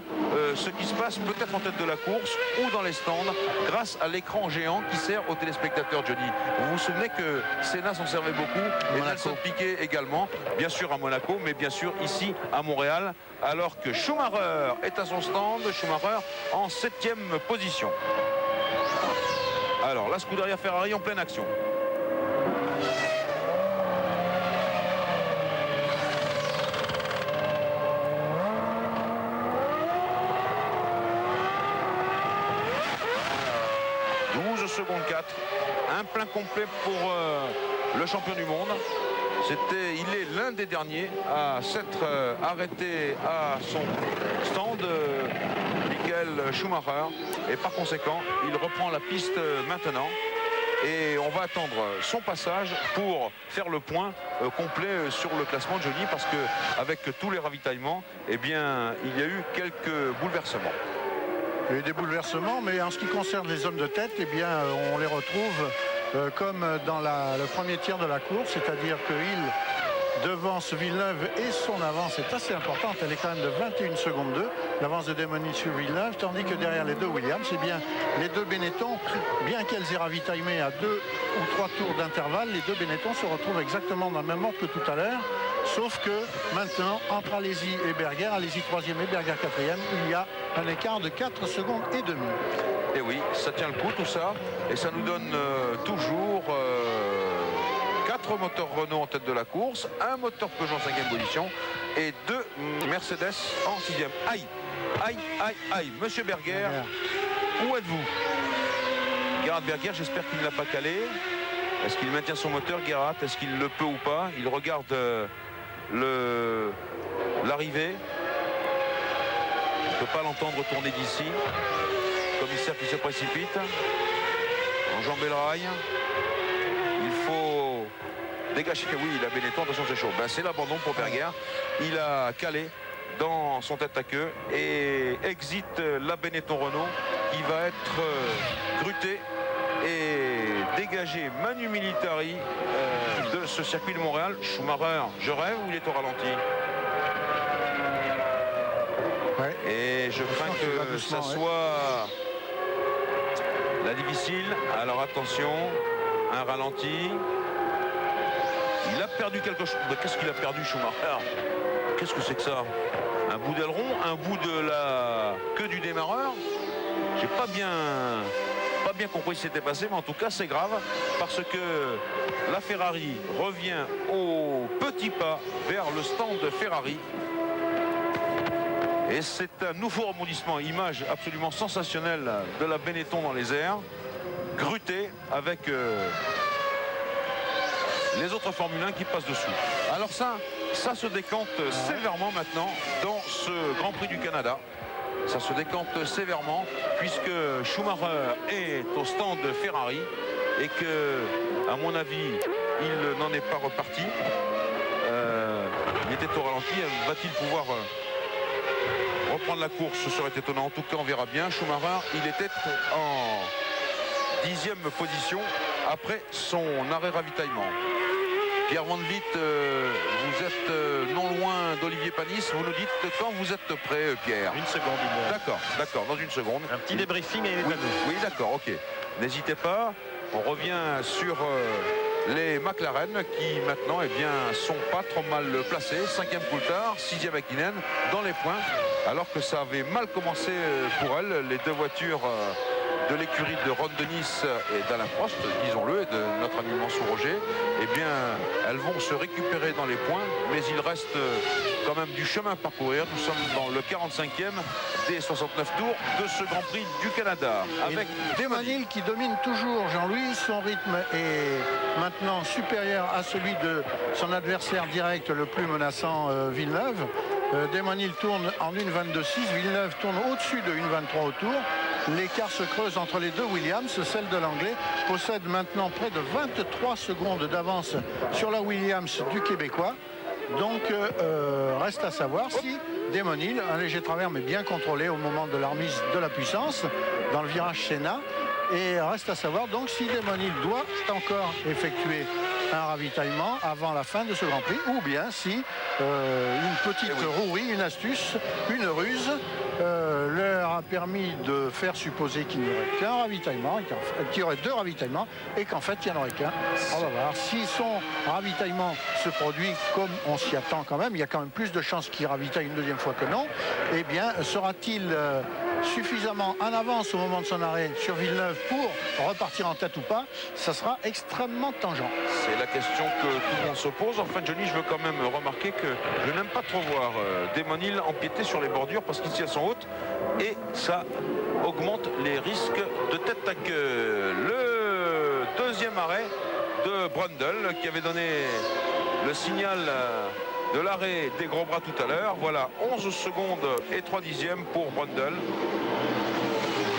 ce qui se passe peut-être en tête de la course ou dans les stands grâce à l'écran géant qui sert aux téléspectateurs, Johnny. Vous vous souvenez que Senna s'en servait beaucoup et Nelson Piquet également, bien sûr à Monaco, mais bien sûr ici à Montréal, alors que Schumacher est à son stand, Schumacher en 7e position. Alors la Scuderia Ferrari en pleine action. Seconde 4, un plein complet pour le champion du monde. Il est l'un des derniers à s'être arrêté à son stand, Michael Schumacher, et par conséquent il reprend la piste maintenant et on va attendre son passage pour faire le point complet sur le classement de Johnny, parce que avec tous les ravitaillements, eh bien il y a eu quelques bouleversements. Il y a eu des bouleversements, mais en ce qui concerne les hommes de tête, eh bien, on les retrouve comme dans le premier tiers de la course, c'est-à-dire que Hill devance Villeneuve et son avance est assez importante, elle est quand même de 21 secondes 2, l'avance de Démoni sur Villeneuve, tandis que derrière les deux Williams, eh bien, les deux Benetton, bien qu'elles aient ravitaillé à 2 ou 3 tours d'intervalle, les deux Benetton se retrouvent exactement dans le même ordre que tout à l'heure. Sauf que maintenant, entre Alesi et Berger, Alesi 3e et Berger 4e, il y a un écart de 4 secondes et demie. Et oui, ça tient le coup tout ça. Et ça nous donne toujours 4 moteurs Renault en tête de la course, un moteur Peugeot en 5e position et 2 Mercedes en 6e. Aïe, aïe, aïe, aïe. Monsieur Berger, où êtes-vous? Gerhard Berger, j'espère qu'il ne l'a pas calé. Est-ce qu'il maintient son moteur, Gerhard? Est-ce qu'il le peut ou pas? Il regarde l'arrivée. On ne peut pas l'entendre tourner d'ici. Commissaire qui se précipite. Enjamber le rail. Il faut dégager. Oui, il a Benetton, attention c'est chaud. Ben, c'est l'abandon pour Berger. Il a calé dans son tête à queue et exit la Benetton Renault qui va être grutée et dégagé Manu Militari de ce circuit de Montréal. Schumacher, je rêve ou il est au ralenti? Ouais. Et je crains que ça soit la difficile. Alors attention, un ralenti. Il a perdu quelque chose. Qu'est-ce qu'il a perdu, Schumacher? Qu'est-ce que c'est que ça? Un bout d'aileron, un bout de la queue du démarreur? J'ai pas bien compris ce qui s'était passé, mais en tout cas c'est grave parce que la Ferrari revient au petit pas vers le stand de Ferrari et c'est un nouveau rebondissement, image absolument sensationnelle de la Benetton dans les airs, grutée avec les autres Formule 1 qui passent dessous. Alors ça se décante sévèrement maintenant dans ce Grand Prix du Canada. Ça se décante sévèrement puisque Schumacher est au stand de Ferrari et que, à mon avis, il n'en est pas reparti. Il était au ralenti. Va-t-il pouvoir reprendre la course? Ce serait étonnant. En tout cas, on verra bien. Schumacher, il était en 10e position après son arrêt ravitaillement. Pierre Van Vliet, vous êtes non loin d'Olivier Panis. Vous nous dites quand vous êtes prêt, Pierre? Une seconde. D'accord, dans une seconde. Un petit débriefing et il est à nous. Oui, d'accord, ok. N'hésitez pas. On revient sur les McLaren qui maintenant sont pas trop mal placés. 5e Coulthard, 6e Häkkinen dans les points. Alors que ça avait mal commencé pour elles. Les deux voitures de l'écurie de Ron Dennis et d'Alain Prost, disons-le, et de notre ami Mansour Roger, eh bien, elles vont se récupérer dans les points, mais il reste quand même du chemin à parcourir. Nous sommes dans le 45e des 69 tours de ce Grand Prix du Canada. Avec Desmonil qui domine toujours, Jean-Louis. Son rythme est maintenant supérieur à celui de son adversaire direct le plus menaçant, Villeneuve. Desmonil tourne en 1,22,6, Villeneuve tourne au-dessus de 1,23 au tour. L'écart se creuse entre les deux Williams. Celle de l'anglais possède maintenant près de 23 secondes d'avance sur la Williams du Québécois. Donc reste à savoir si Desmonil, un léger travers mais bien contrôlé au moment de la remise de la puissance dans le virage Sénat. Et reste à savoir donc si Desmonil doit encore effectuer un ravitaillement avant la fin de ce Grand Prix, ou bien si une petite rouerie, une astuce, une ruse leur a permis de faire supposer qu'il n'y aurait qu'un ravitaillement, qu'il y aurait deux ravitaillements, et qu'en fait il n'y en aurait qu'un. On va voir si son ravitaillement se produit comme on s'y attend quand même, il y a quand même plus de chances qu'il ravitaille une deuxième fois que non. Eh bien, sera-t-il suffisamment en avance au moment de son arrêt sur Villeneuve pour repartir en tête ou pas? Ça sera extrêmement tangent. C'est la question que tout le monde se pose. Enfin, Johnny, je veux quand même remarquer que je n'aime pas trop voir Desmonil empiéter sur les bordures parce qu'ici elles sont hautes et ça augmente les risques de tête à queue. Le deuxième arrêt de Brundle qui avait donné le signal de l'arrêt des gros bras tout à l'heure. Voilà, 11 secondes et 3 dixièmes pour Brundle.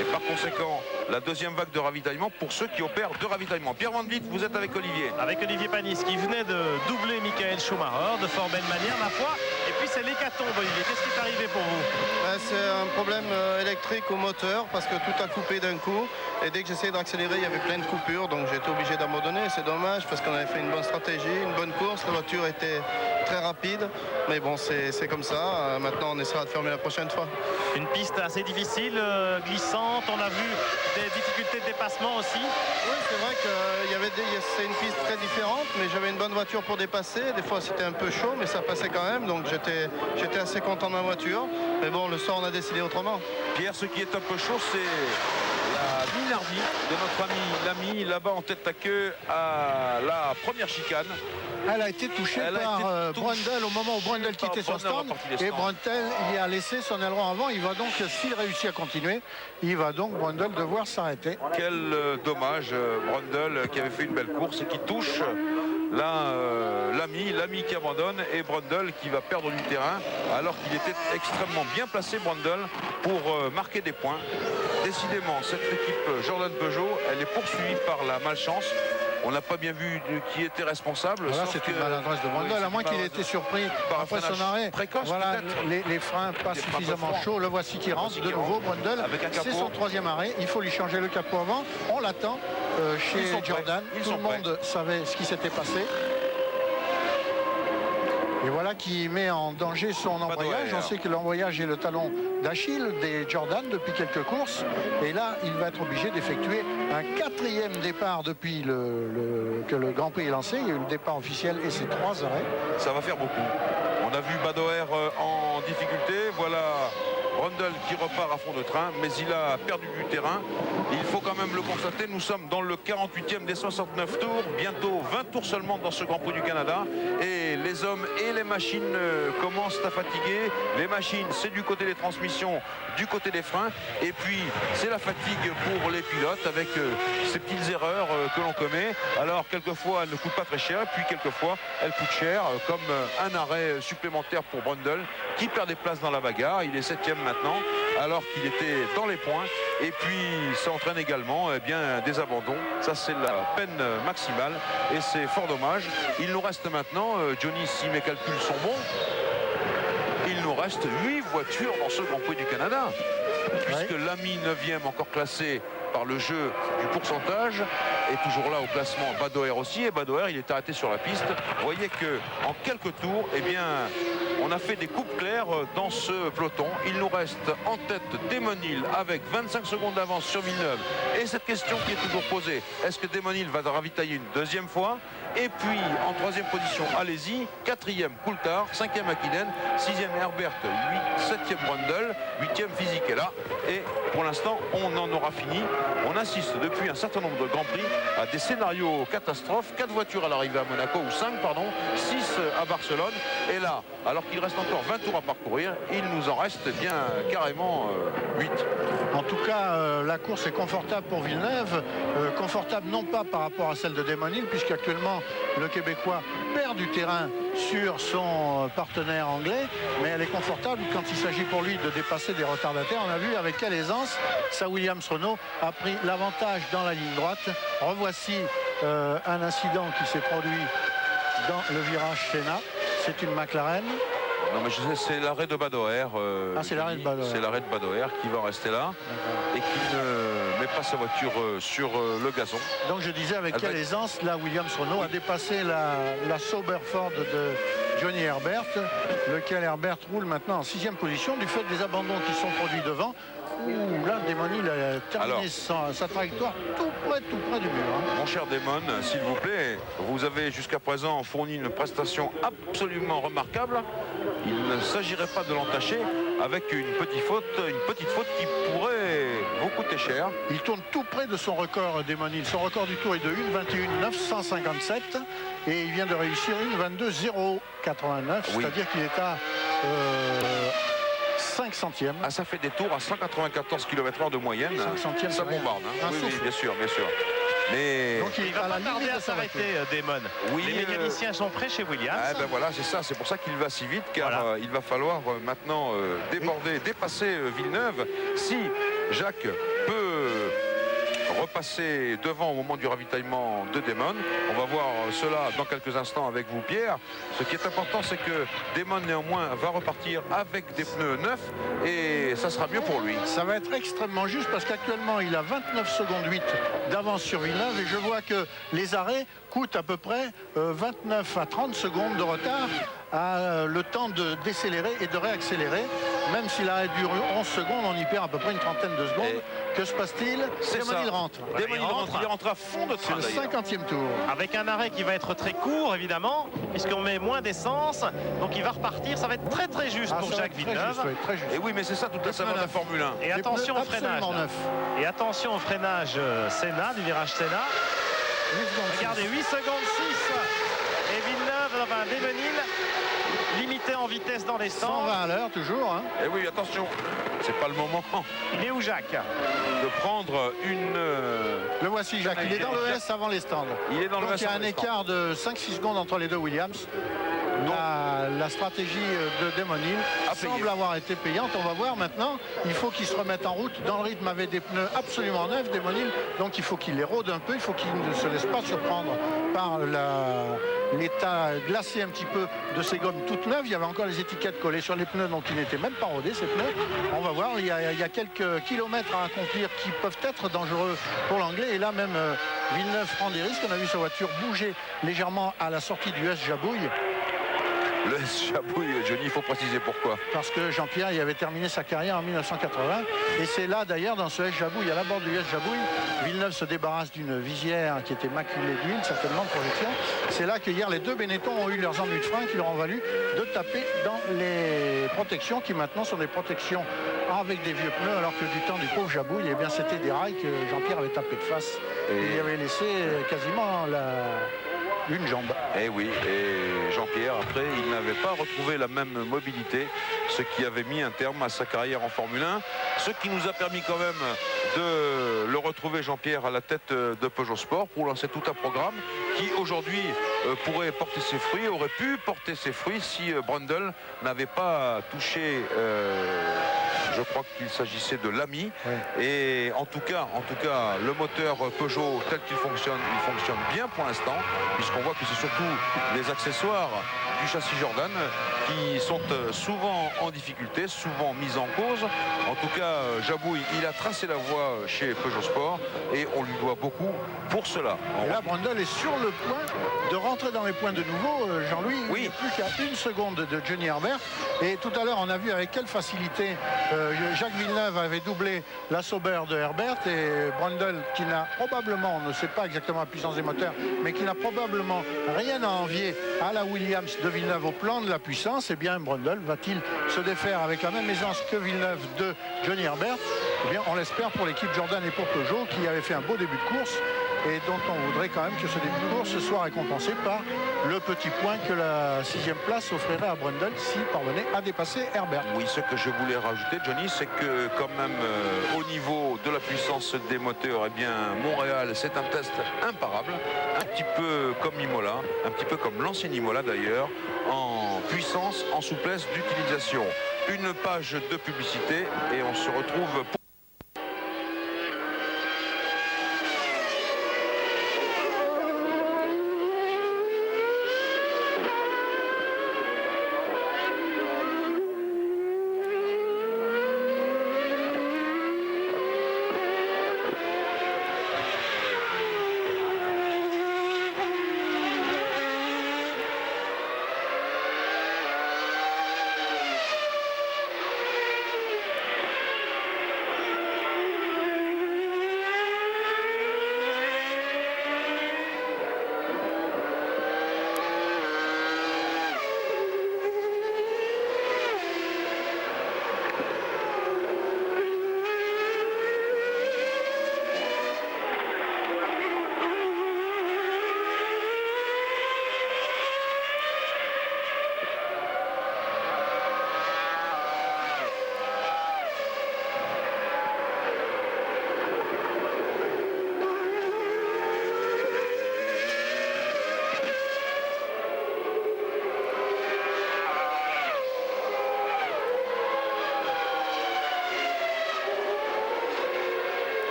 Et par conséquent, la deuxième vague de ravitaillement pour ceux qui opèrent de ravitaillement. Pierre Van Vliet, vous êtes avec Olivier. Avec Olivier Panis qui venait de doubler Michael Schumacher de fort belle manière, ma foi. Et puis c'est l'hécatombe, Olivier. Qu'est-ce qui est arrivé pour vous? C'est un problème électrique au moteur parce que tout a coupé d'un coup. Et dès que j'essayais d'accélérer, il y avait plein de coupures. Donc j'ai été obligé d'abandonner. C'est dommage parce qu'on avait fait une bonne stratégie, une bonne course. La voiture était très rapide. Mais bon, c'est comme ça. Maintenant, on essaiera de fermer la prochaine fois. Une piste assez difficile, glissante. On a vu des difficultés de dépassement aussi. Oui, c'est vrai que c'est une piste très différente, mais j'avais une bonne voiture pour dépasser. Des fois, c'était un peu chaud, mais ça passait quand même. Donc j'étais assez content de ma voiture. Mais bon, le sort, on a décidé autrement. Pierre, ce qui est un peu chaud, c'est la minardie de notre ami Lamy, là-bas en tête à queue à la première chicane. Elle a été touchée par Brundle au moment où Brundle quittait son stand. Et Brundle y a laissé son aileron avant. Il va donc, s'il réussit à continuer, il va donc Brundle devoir s'arrêter. Quel dommage, Brundle qui avait fait une belle course et qui touche là Lamy qui abandonne et Brundle qui va perdre du terrain alors qu'il était extrêmement bien placé, Brundle, pour marquer des points. Décidément, cette équipe Jordan Peugeot, elle est poursuivie par la malchance. On n'a pas bien vu qui était responsable. Voilà, c'est une maladresse de Brundle, à moins qu'il ait été surpris après son arrêt. Précoce, voilà, les freins pas suffisamment chauds. Le voici qui rentre de nouveau, Brundle. C'est son troisième arrêt. Il faut lui changer le capot avant. On l'attend chez Jordan. Tout le monde savait ce qui s'était passé. Et voilà qui met en danger son embrayage. On sait que l'embrayage est le talon d'Achille des Jordan depuis quelques courses. Et là, il va être obligé d'effectuer un quatrième départ depuis que le Grand Prix est lancé. Il y a eu le départ officiel et ses 3 arrêts. Ça va faire beaucoup. On a vu Badoer en difficulté. Voilà Brundle qui repart à fond de train, mais il a perdu du terrain. Il faut quand même le constater, nous sommes dans le 48e des 69 tours, bientôt 20 tours seulement dans ce Grand Prix du Canada. Et les hommes et les machines commencent à fatiguer. Les machines, c'est du côté des transmissions, du côté des freins. Et puis, c'est la fatigue pour les pilotes avec ces petites erreurs que l'on commet. Alors, quelquefois, elles ne coûtent pas très cher. Et puis, quelquefois, elles coûtent cher, comme un arrêt supplémentaire pour Brundle, qui perd des places dans la bagarre. Il est 7e maintenant, alors qu'il était dans les points. Et puis, ça entraîne également des abandons. Ça, c'est la peine maximale. Et c'est fort dommage. Il nous reste maintenant, Johnny, si mes calculs sont bons, il nous reste 8 voitures dans ce Grand Prix du Canada. Puisque Lamy 9e, encore classé par le jeu du pourcentage, est toujours là au classement. Badoer aussi. Et Badoer, il est arrêté sur la piste. Vous voyez qu'en quelques tours, On a fait des coupes claires dans ce peloton. Il nous reste en tête Damon Hill avec 25 secondes d'avance sur Villeneuve. Et cette question qui est toujours posée, est-ce que Damon Hill va ravitailler une deuxième fois? Et puis en troisième position, allez-y, quatrième Coulthard, cinquième Hakkinen, sixième Herbert, 7e Brundle, 8e Fisichella. Et pour l'instant, on en aura fini. On assiste depuis un certain nombre de Grands Prix à des scénarios catastrophes. 4 voitures à l'arrivée à Monaco, ou 5 pardon, 6 à Barcelone. Et là, alors qu'il reste encore 20 tours à parcourir, il nous en reste bien carrément 8. En tout cas, la course est confortable pour Villeneuve. Confortable non pas par rapport à celle de Damon Hill, puisqu'actuellement le Québécois perd du terrain sur son partenaire anglais, mais elle est confortable quand il s'agit pour lui de dépasser des retardataires. On a vu avec quelle aisance sa Williams-Renault a pris l'avantage dans la ligne droite. Revoici un incident qui s'est produit dans le virage Senna. C'est une McLaren. Non mais je sais, c'est l'arrêt de Badoer. C'est l'arrêt de Badoer. C'est l'arrêt de Badoer qui va rester là et qui ne met pas sa voiture sur le gazon. Donc je disais avec quelle aisance la Williams-Renault a dépassé la Sauber Ford de Johnny Herbert, lequel Herbert roule maintenant en 6e position du fait des abandons qui sont produits devant. Ouh, là, Damon Hill a terminé sa trajectoire tout près du mur. Mon cher Damon, s'il vous plaît, vous avez jusqu'à présent fourni une prestation absolument remarquable. Il ne s'agirait pas de l'entacher avec une petite faute qui pourrait vous coûter cher. Il tourne tout près de son record, Damon Hill. Son record du tour est de 1:21.957 et il vient de réussir 1:22.089, c'est-à-dire qu'il est à 5 centièmes. Ah, ça fait des tours à 194 km/h de moyenne. 5 centièmes, ça bombarde. Hein. Oui, bien sûr, bien sûr. Mais donc il va pas tarder à s'arrêter, Damon. Oui, les mécaniciens sont prêts chez Williams. Ah, ben voilà, c'est ça. C'est pour ça qu'il va si vite, car il va falloir maintenant dépasser Villeneuve. Si Jacques peut repasser devant au moment du ravitaillement de Damon. On va voir cela dans quelques instants avec vous, Pierre. Ce qui est important, c'est que Damon néanmoins va repartir avec des pneus neufs et ça sera mieux pour lui. Ça va être extrêmement juste parce qu'actuellement il a 29 secondes 8 d'avance sur Villeneuve et je vois que les arrêts coûtent à peu près 29 à 30 secondes de retard à le temps de décélérer et de réaccélérer. Même si l'arrêt dure 11 secondes, on y perd à peu près une trentaine de secondes. Et que se passe-t-il? Damon Hill rentre. Il rentre à fond de train. C'est le 50e tour. Avec un arrêt qui va être très court, évidemment, puisqu'on met moins d'essence. Donc il va repartir. Ça va être très très juste pour Jacques Villeneuve. Très juste. Et oui, mais c'est ça toute la saveur de la Formule 1. Et attention au freinage. Et attention au freinage Senna, du virage Senna. Regardez, 8 secondes 6. Et Villeneuve, Damon Hill, limité en vitesse dans les stands. 120 à l'heure toujours. Hein. Et oui, attention, c'est pas le moment. Il est où Jacques? De prendre une... Le voici Jacques, il est dans le S avant les stands. Il est dans le S. Il y a un écart de 5-6 secondes entre les deux Williams. La stratégie de Damon Hill semble avoir été payante. On va voir maintenant. Il faut qu'il se remette en route dans le rythme avec des pneus absolument neufs, Damon Hill. Donc il faut qu'il les rôde un peu. Il faut qu'il ne se laisse pas surprendre par l'état glacé un petit peu de ces gommes toutes neuves. Il y avait encore les étiquettes collées sur les pneus, donc ils n'étaient même pas rodés ces pneus. On va voir. Il y a quelques kilomètres à accomplir qui peuvent être dangereux pour l'anglais. Et là même Villeneuve prend des risques. On a vu sa voiture bouger légèrement à la sortie du S Jabouille. Le Jabouille, Johnny, il faut préciser pourquoi. Parce que Jean-Pierre il avait terminé sa carrière en 1980 et c'est là d'ailleurs dans ce S Jabouille, à la bord du S Jabouille, Villeneuve se débarrasse d'une visière qui était maculée d'huile, certainement de projection. C'est là que hier les deux Benetton ont eu leurs ennuis de frein qui leur ont valu de taper dans les protections qui maintenant sont des protections avec des vieux pneus, alors que du temps du pauvre Jabouille, eh bien c'était des rails que Jean-Pierre avait tapé de face et il avait laissé quasiment une jambe. Et oui, et Jean-Pierre, après, il n'avait pas retrouvé la même mobilité, ce qui avait mis un terme à sa carrière en Formule 1, ce qui nous a permis quand même de le retrouver, Jean-Pierre, à la tête de Peugeot Sport pour lancer tout un programme qui aujourd'hui pourrait porter ses fruits, aurait pu porter ses fruits si Brundle n'avait pas touché... je crois qu'il s'agissait de l'AMI. Ouais. Et en tout cas, le moteur Peugeot tel qu'il fonctionne, il fonctionne bien pour l'instant, puisqu'on voit que c'est surtout les accessoires du châssis Jordan qui sont souvent en difficulté, souvent mis en cause. En tout cas, Jabouille, il a tracé la voie chez Peugeot Sport et on lui doit beaucoup pour cela. Et là, Brundle est sur le point de rentrer dans les points de nouveau. Jean-Louis, il n'est plus qu'à 1 seconde de Johnny Herbert. Et tout à l'heure, on a vu avec quelle facilité Jacques Villeneuve avait doublé la Sauber de Herbert, et Brundle, qui n'a probablement, on ne sait pas exactement la puissance des moteurs, mais qui n'a probablement rien à envier à la Williams de Villeneuve au plan de la puissance, et bien Brundle va-t-il se défaire avec la même aisance que Villeneuve de Johnny Herbert? Eh bien, on l'espère pour l'équipe Jordan et pour Peugeot, qui avait fait un beau début de course et dont on voudrait quand même que ce début de course soit récompensé par le petit point que la 6e place offrirait à Brundle s'il parvenait à dépasser Herbert. Oui, ce que je voulais rajouter, Johnny, c'est que quand même au niveau de la puissance des moteurs, eh bien Montréal, c'est un test imparable, un petit peu comme Imola, un petit peu comme l'ancien Imola d'ailleurs, en puissance, en souplesse d'utilisation. Une page de publicité et on se retrouve pour...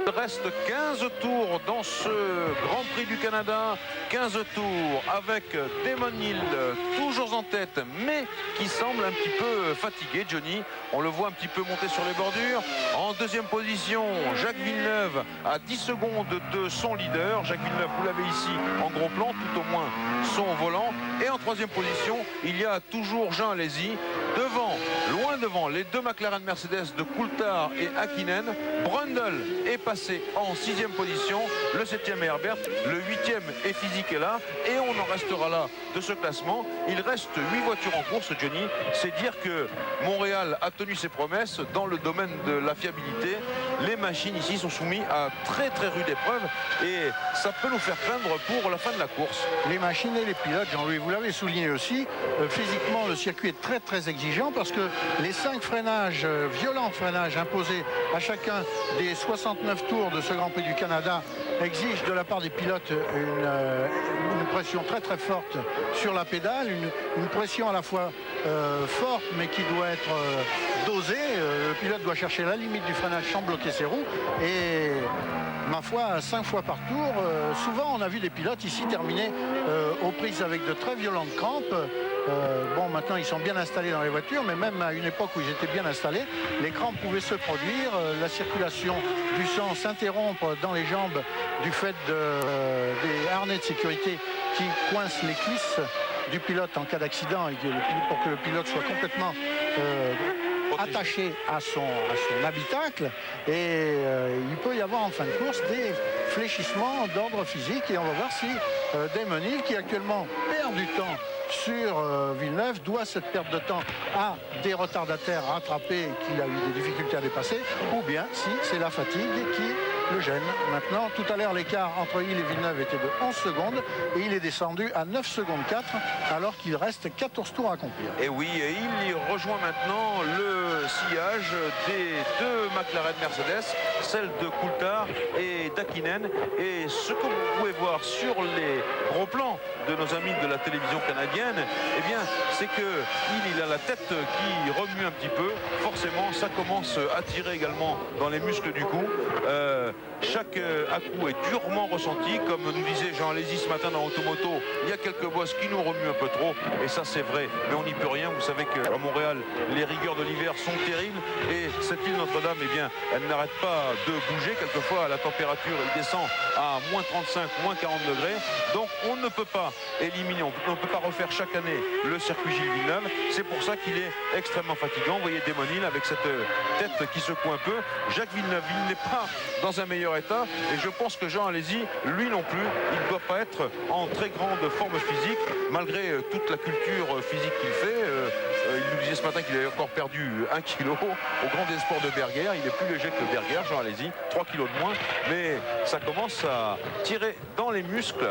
Il reste 15 tours dans ce Grand Prix du Canada, 15 tours avec Damon Hill toujours en tête mais qui semble un petit peu fatigué, Johnny. On le voit un petit peu monter sur les bordures. En deuxième position, Jacques Villeneuve à 10 secondes de son leader. Jacques Villeneuve, vous l'avez ici en gros plan, tout au moins son volant. Et en troisième position, il y a toujours Jean Alesi. Devant, loin devant, les deux McLaren Mercedes de Coulthard et Hakkinen. Brundle est passé en 6e position, le 7e est Herbert, le 8e est Physique est là, et on en restera là de ce classement. Il reste 8 voitures en course, Johnny. C'est dire que Montréal a tenu ses promesses dans le domaine de la fiabilité les machines ici sont soumises à très rude épreuve et ça peut nous faire craindre pour la fin de la course. Les machines et les pilotes, Jean-Louis, vous l'avez souligné aussi, physiquement le circuit est très exigeant parce que les 5 freinages, violents freinages imposés à chacun des 69 tours de ce Grand Prix du Canada exigent de la part des pilotes une pression très forte sur la pédale, une pression à la fois forte mais qui doit être dosée. Le pilote doit chercher la limite du freinage sans bloquer ses roues et ma foi 5 fois par tour. Souvent on a vu des pilotes ici terminer aux prises avec de très violentes crampes. Bon, maintenant ils sont bien installés dans les voitures, mais même à une époque où ils étaient bien installés, les crampes pouvaient se produire, la circulation du sang s'interrompre dans les jambes du fait des harnais de sécurité qui coincent les cuisses du pilote en cas d'accident et pour que le pilote soit complètement attaché à son habitacle. Et il peut y avoir en fin de course des fléchissements d'ordre physique et on va voir si Damon Hill, qui actuellement perd du temps sur Villeneuve, doit cette perte de temps à des retardataires rattrapés qu'il a eu des difficultés à dépasser, ou bien si c'est la fatigue qui le gêne. Maintenant, tout à l'heure, l'écart entre Hill et Villeneuve était de 11 secondes et il est descendu à 9 secondes 4 alors qu'il reste 14 tours à accomplir. Et oui, il rejoint maintenant le sillage des 2 McLaren Mercedes, celle de Coulthard et d'Hakkinen. Et ce que vous pouvez voir sur les gros plans de nos amis de la télévision canadienne, eh bien, c'est que il a la tête qui remue un petit peu. Forcément, ça commence à tirer également dans les muscles du cou. Chaque à-coup est durement ressenti, comme nous disait Jean Alési ce matin dans Automoto. Il y a quelques bosses qui nous remuent un peu trop, et ça c'est vrai, mais on n'y peut rien. Vous savez qu'à Montréal, les rigueurs de l'hiver sont terribles, et cette île Notre-Dame, eh bien, elle n'arrête pas de bouger. Quelquefois, la température elle descend à moins 35, moins 40 degrés. Donc on ne peut pas éliminer, on ne peut pas refaire chaque année le circuit Gilles Villeneuve. C'est pour ça qu'il est extrêmement fatigant. Vous voyez Damon Hill avec cette tête qui secoue un peu. Jacques Villeneuve, il n'est pas dans un meilleur état, et je pense que Jean Alési, lui non plus, il ne doit pas être en très grande forme physique, malgré toute la culture physique qu'il fait. Il nous disait ce matin qu'il avait encore perdu 1 kg au grand espoir de Berger. Il est plus léger que Berger, Jean Alési, 3 kg de moins, mais ça commence à tirer dans les muscles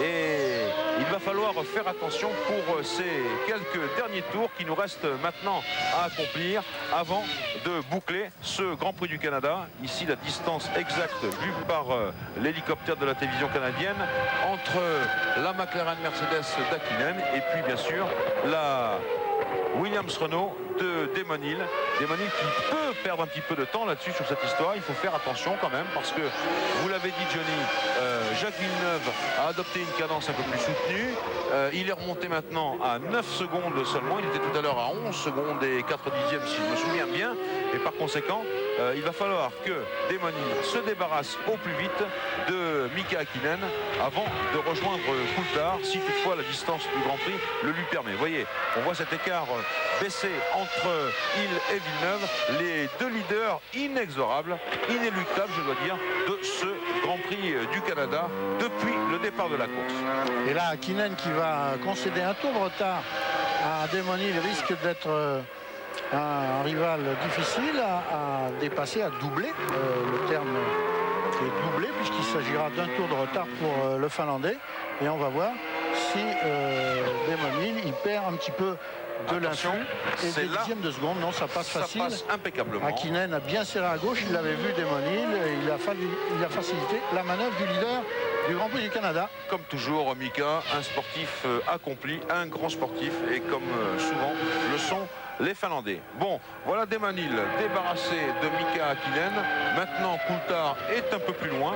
et il va falloir faire attention pour ces quelques derniers tours qui nous restent maintenant à accomplir avant de boucler ce Grand Prix du Canada. Ici, la distance exacte vue par l'hélicoptère de la télévision canadienne entre la McLaren Mercedes d'Hakkinen et puis bien sûr la Williams-Renault de Damon Hill. Damon Hill qui peut perdre un petit peu de temps là-dessus sur cette histoire. Il faut faire attention quand même parce que, vous l'avez dit Johnny, Jacques Villeneuve a adopté une cadence un peu plus soutenue. Il est remonté maintenant à 9 secondes seulement. Il était tout à l'heure à 11 secondes et 4 dixièmes si je me souviens bien. Et par conséquent, il va falloir que Damon Hill se débarrasse au plus vite de Mika Hakkinen avant de rejoindre Coulthard, si toutefois la distance du Grand Prix le lui permet. Vous voyez, on voit cet écart baisser entre Hill et Villeneuve, les 2 leaders inexorables, inéluctables je dois dire, de ce Grand Prix du Canada depuis le départ de la course. Et là, Hakkinen qui va concéder un tour de retard à Damon Hill risque d'être un rival difficile à dépasser, à doubler. Le terme est doublé puisqu'il s'agira d'un tour de retard pour le Finlandais. Et on va voir si Damon Hill il perd un petit peu de l'influx et des dixièmes de seconde. Non, ça passe facile. Ça passe impeccablement. Hakkinen a bien serré à gauche, il l'avait vu Damon Hill et il a facilité la manœuvre du leader du Grand Prix du Canada. Comme toujours, Mika, un sportif accompli, un grand sportif, et comme souvent le sont les Finlandais. Bon, voilà Damon Hill débarrassé de Mika Hakkinen. Maintenant, Coulthard est un peu plus loin.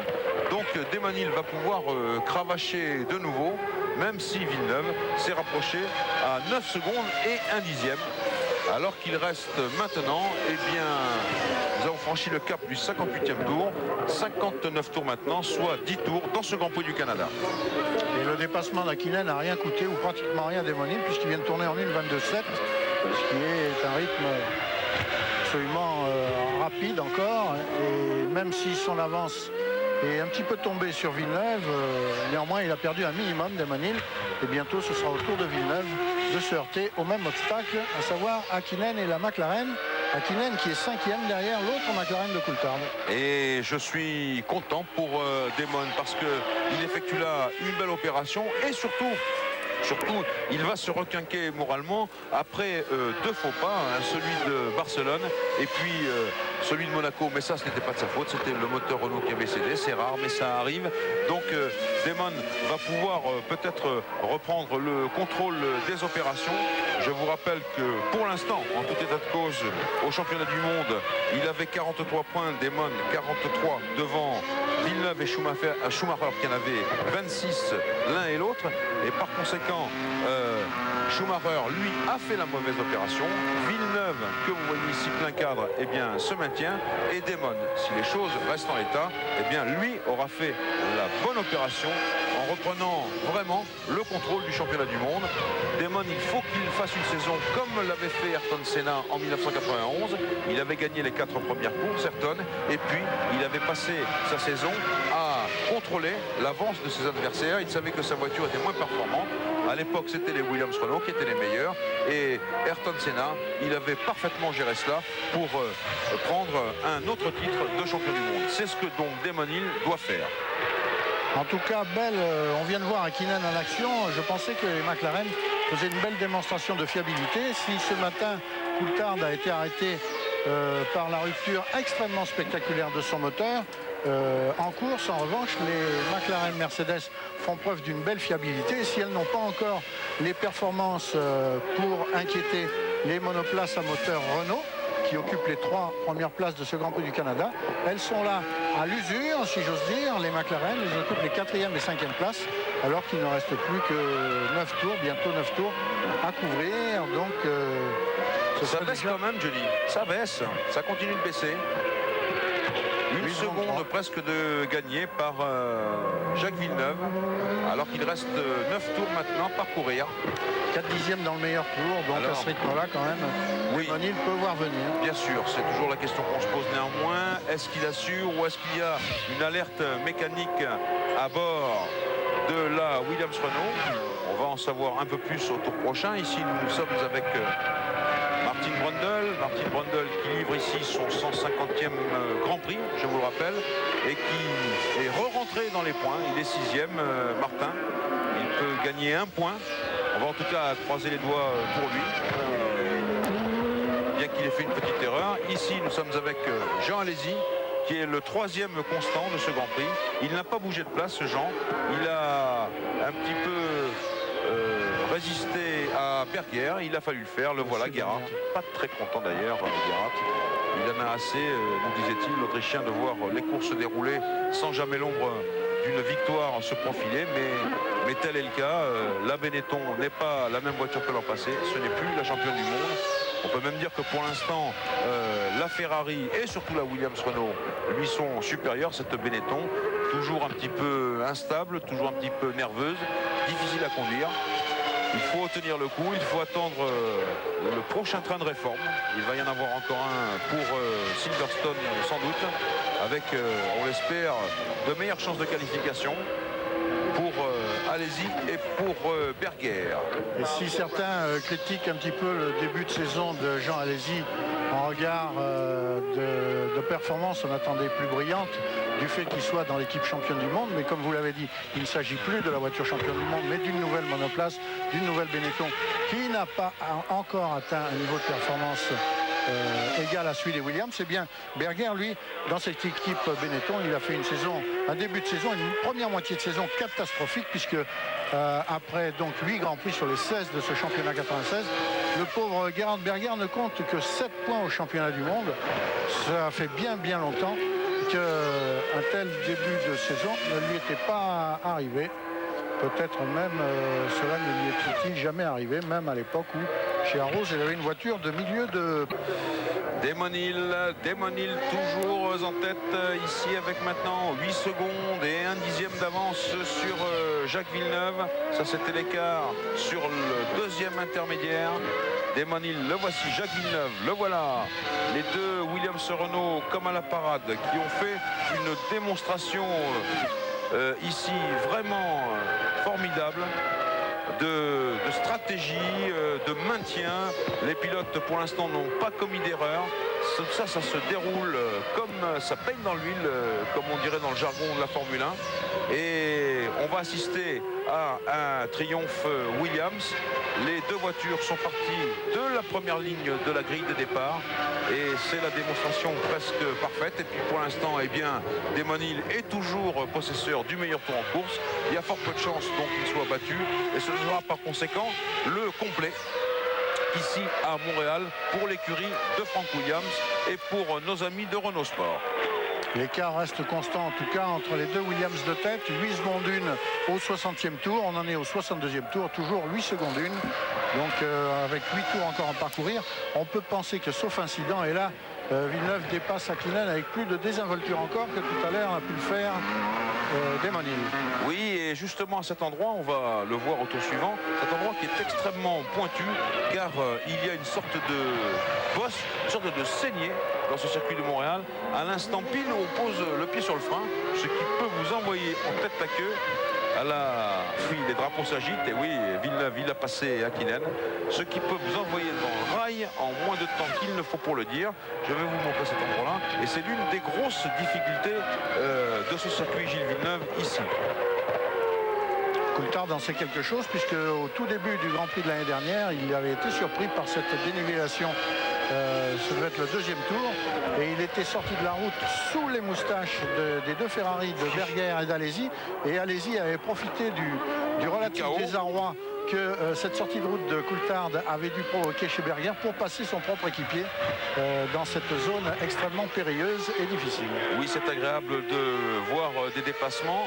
Donc Damon Hill va pouvoir cravacher de nouveau, même si Villeneuve s'est rapproché à 9 secondes et 1 dixième. Alors qu'il reste maintenant, eh bien, nous avons franchi le cap du 58e tour. 59 tours maintenant, soit 10 tours dans ce Grand Prix du Canada. Et le dépassement d'Hakkinen n'a rien coûté, ou pratiquement rien à Damon Hill, puisqu'il vient de tourner en 1,22,7, ce qui est un rythme absolument rapide encore. Et même si son avance est un petit peu tombée sur Villeneuve, néanmoins il a perdu un minimum Damon Hill. Et bientôt ce sera au tour de Villeneuve de se heurter au même obstacle, à savoir Hakkinen et la McLaren. Hakkinen qui est 5e derrière l'autre McLaren de Coulthard. Et je suis content pour Damon parce qu'il effectue là une belle opération et surtout, il va se requinquer moralement après 2 faux pas, hein, celui de Barcelone et puis celui de Monaco. Mais ça, ce n'était pas de sa faute, c'était le moteur Renault qui avait cédé, c'est rare, mais ça arrive. Donc Damon va pouvoir peut-être reprendre le contrôle des opérations. Je vous rappelle que pour l'instant, en tout état de cause, au championnat du monde, il avait 43 points, Damon 43 devant Villeneuve et Schumacher qui en avaient 26 l'un et l'autre. Et par conséquent, Schumacher, lui, a fait la mauvaise opération. Villeneuve, que vous voyez ici plein cadre, eh bien, se maintient. Et Damon, si les choses restent en l'état, eh bien, lui aura fait la bonne opération en reprenant vraiment le contrôle du championnat du monde. Damon, il faut qu'il fasse une saison comme l'avait fait Ayrton Senna en 1991. Il avait gagné les 4 premières courses, Ayrton, et puis il avait passé sa saison à contrôler l'avance de ses adversaires. Il savait que sa voiture était moins performante. À l'époque, c'était les Williams Renault qui étaient les meilleurs. Et Ayrton Senna, il avait parfaitement géré cela pour prendre un autre titre de champion du monde. C'est ce que donc Damon Hill doit faire. En tout cas, on vient de voir Hakkinen en action. Je pensais que les McLaren faisaient une belle démonstration de fiabilité. Si ce matin, Coulthard a été arrêté par la rupture extrêmement spectaculaire de son moteur, en course, en revanche, les McLaren Mercedes font preuve d'une belle fiabilité. Et si elles n'ont pas encore les performances pour inquiéter les monoplaces à moteur Renault, qui occupent les 3 premières places de ce Grand Prix du Canada, elles sont là à l'usure, si j'ose dire. Les McLaren, elles occupent les 4e et 5e places, alors qu'il ne reste plus que 9 tours, bientôt 9 tours à couvrir. Donc, ça baisse quand même, Johnny. Ça baisse, ça continue de baisser. Une seconde presque de gagné par Jacques Villeneuve, alors qu'il reste 9 tours maintenant à parcourir. 4 dixièmes dans le meilleur tour, donc à ce rythme-là quand même, oui, Damon Hill peut voir venir. Bien sûr, c'est toujours la question qu'on se pose néanmoins. Est-ce qu'il assure ou est-ce qu'il y a une alerte mécanique à bord de la Williams Renault? On va en savoir un peu plus au tour prochain. Ici, nous sommes avec Martin Brundle qui livre ici son 150e Grand Prix, je vous le rappelle, et qui est re-rentré dans les points. Il est 6e, Martin. Il peut gagner 1 point. On va en tout cas croiser les doigts pour lui, bien qu'il ait fait une petite erreur. Ici, nous sommes avec Jean Alesi, qui est le 3e constant de ce Grand Prix. Il n'a pas bougé de place, ce Jean. Il a un petit peu résisté à Berger. Il a fallu le faire. Le voilà, Gerhardt. Pas très content d'ailleurs, Gerhardt. Il en a assez, nous disait-il, l'Autrichien, de voir les courses dérouler sans jamais l'ombre d'une victoire se profiler, mais tel est le cas. La Benetton n'est pas la même voiture que l'an passé, ce n'est plus la championne du monde. On peut même dire que pour l'instant, la Ferrari et surtout la Williams Renault lui sont supérieures. Cette Benetton, toujours un petit peu instable, toujours un petit peu nerveuse, difficile à conduire. Il faut tenir le coup, il faut attendre le prochain train de réforme. Il va y en avoir encore un pour Silverstone sans doute, avec, on l'espère, de meilleures chances de qualification pour Alesi et pour Berger. Et si certains critiquent un petit peu le début de saison de Jean Alesi en regard de performance, on attendait plus brillante du fait qu'il soit dans l'équipe championne du monde, mais comme vous l'avez dit, il ne s'agit plus de la voiture championne du monde, mais d'une nouvelle monoplace, d'une nouvelle Benetton qui n'a pas encore atteint un niveau de performance égal à celui des Williams. C'est bien Berger, lui, dans cette équipe Benetton, il a fait une saison, un début de saison, une première moitié de saison catastrophique, puisque après donc 8 Grands Prix sur les 16 de ce championnat 96, le pauvre Gerhard Berger ne compte que 7 points au championnat du monde. Ça fait bien longtemps qu'un tel début de saison ne lui était pas arrivé. Peut-être même cela ne lui était-il jamais arrivé, même à l'époque où chez Arrows il avait une voiture de milieu de... Damon Hill toujours en tête ici avec maintenant 8 secondes et 1 dixième d'avance sur Jacques Villeneuve. Ça, c'était l'écart sur le 2e intermédiaire. Damon Hill, le voici, Jacques Villeneuve, le voilà. Les 2 Williams Renault comme à la parade qui ont fait une démonstration ici vraiment formidable. de stratégie, de maintien. Les pilotes pour l'instant n'ont pas commis d'erreur. Ça se déroule comme ça peigne dans l'huile, comme on dirait dans le jargon de la Formule 1. Et on va assister à un triomphe Williams. Les deux voitures sont parties de la première ligne de la grille de départ. Et c'est la démonstration presque parfaite. Et puis pour l'instant, eh bien, Damon Hill est toujours possesseur du meilleur tour en course. Il y a fort peu de chances donc qu'il soit battu. Et ce sera par conséquent le complet ici à Montréal pour l'écurie de Frank Williams et pour nos amis de Renault Sport. L'écart reste constant en tout cas entre les deux Williams de tête. 8 secondes 1 au 60e tour. On en est au 62e tour, toujours 8 secondes 1. Donc avec 8 tours encore à parcourir, on peut penser que sauf incident, et là Villeneuve dépasse Hakkinen avec plus de désinvolture encore que tout à l'heure on a pu le faire Damon Hill. Oui, et justement à cet endroit, on va le voir au tour suivant, cet endroit qui est extrêmement pointu car il y a une sorte de bosse, une sorte de saignée dans ce circuit de Montréal. À l'instant pile où on pose le pied sur le frein, ce qui peut vous envoyer en tête la queue. Oui, les drapeaux s'agitent et oui, Villeneuve, il a passé Hakkinen, ce qui peut vous envoyer dans le rail en moins de temps qu'il ne faut pour le dire. Je vais vous montrer cet endroit-là et c'est l'une des grosses difficultés de ce circuit Gilles Villeneuve ici. Coulthard en sait quelque chose puisque au tout début du Grand Prix de l'année dernière, il avait été surpris par cette dénivellation. Ce devait être le deuxième tour et il était sorti de la route sous les moustaches des deux Ferrari de Berger et d'Alesi, et Alesi avait profité du relatif désarroi que cette sortie de route de Coulthard avait dû provoquer chez Berger pour passer son propre équipier dans cette zone extrêmement périlleuse et difficile. Oui, c'est agréable de voir des dépassements.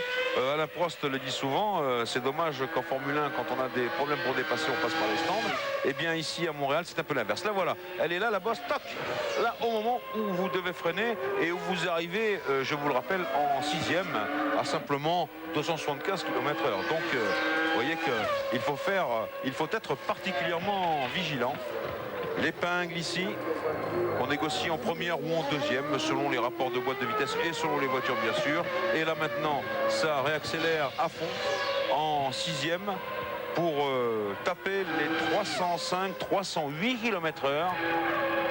Alain Prost le dit souvent, c'est dommage qu'en Formule 1, quand on a des problèmes pour dépasser, on passe par les stands. Et bien ici à Montréal, c'est un peu l'inverse. Là voilà, elle est là, la bosse, toc. Là, au moment où vous devez freiner et où vous arrivez, je vous le rappelle, en 6e à simplement 275 km/h. Donc, vous voyez qu'il faut être particulièrement vigilant. L'épingle ici, on négocie en première ou en deuxième selon les rapports de boîte de vitesse et selon les voitures bien sûr. Et là maintenant, ça réaccélère à fond en 6e pour taper les 305-308 km/h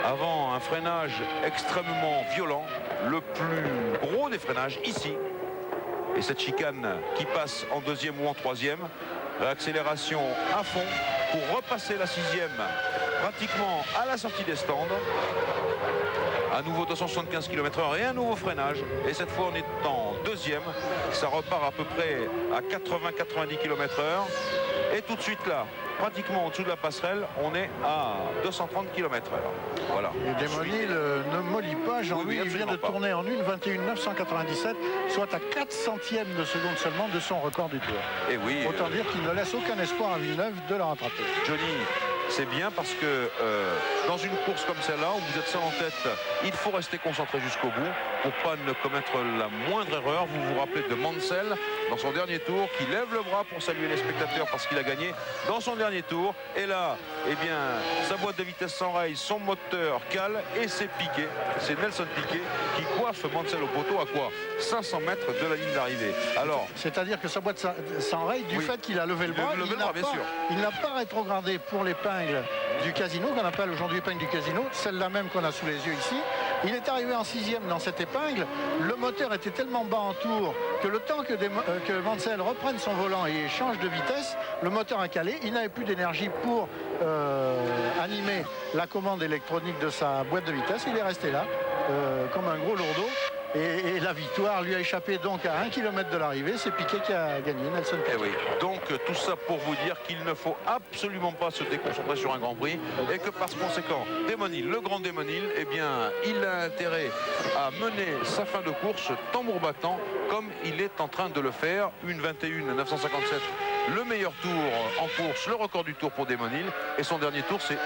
avant un freinage extrêmement violent, le plus gros des freinages ici. Et cette chicane qui passe en deuxième ou en troisième, réaccélération à fond pour repasser la 6e pratiquement à la sortie des stands. À nouveau 275 km/h et un nouveau freinage. Et cette fois on est en deuxième. Ça repart à peu près à 80-90 km/h. Et tout de suite là, pratiquement au-dessous de la passerelle, on est à 230 km/h. Voilà. Et Damon Hill ne mollit pas. Jean-Louis, il vient de tourner en 1:21.997, soit à 4 centièmes de seconde seulement de son record du tour. Et oui. Autant dire qu'il ne laisse aucun espoir à Villeneuve de la rattraper. Johnny, c'est bien parce que dans une course comme celle-là, où vous êtes seul en tête, il faut rester concentré jusqu'au bout pour pas ne commettre la moindre erreur. Vous vous rappelez de Mansell dans son dernier tour qui lève le bras pour saluer les spectateurs parce qu'il a gagné dans son dernier tour. Et là, eh bien, sa boîte de vitesse s'enraye, son moteur cale et c'est Piquet. C'est Nelson Piquet qui coiffe Mansell au poteau à quoi 500 mètres de la ligne d'arrivée. Alors, c'est-à-dire que sa boîte s'enraye du fait qu'il a levé le bras. Il n'a pas rétrogradé pour l'épingle du casino, qu'on appelle aujourd'hui épingle du casino, celle-là même qu'on a sous les yeux ici. Il est arrivé en 6e dans cette épingle. Le moteur était tellement bas en tour que le temps que Mansell reprenne son volant et change de vitesse, le moteur a calé. Il n'avait plus d'énergie pour animer la commande électronique de sa boîte de vitesse. Il est resté là comme un gros lourdeau. Et la victoire lui a échappé donc à 1 km de l'arrivée. C'est Piquet qui a gagné, Nelson Piquet. Eh oui. Donc tout ça pour vous dire qu'il ne faut absolument pas se déconcentrer sur un Grand Prix et que par conséquent, Damon Hill, le grand Damon Hill, eh bien, il a intérêt à mener sa fin de course tambour battant comme il est en train de le faire. 1:21.957. Le meilleur tour en course, le record du tour pour Damon Hill. Et son dernier tour, c'est 1:22.1.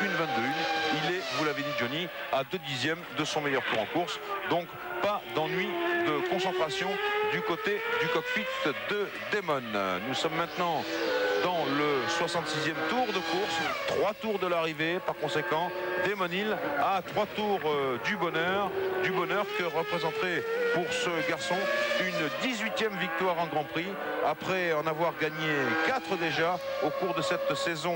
Il est, vous l'avez dit Johnny, à 2 dixièmes de son meilleur tour en course. Donc pas d'ennui de concentration du côté du cockpit de Damon. Nous sommes maintenant dans le 66e tour de course, 3 tours de l'arrivée. Par conséquent, Damon Hill a 3 tours du bonheur que représenterait pour ce garçon une 18e victoire en Grand Prix après en avoir gagné 4 déjà au cours de cette saison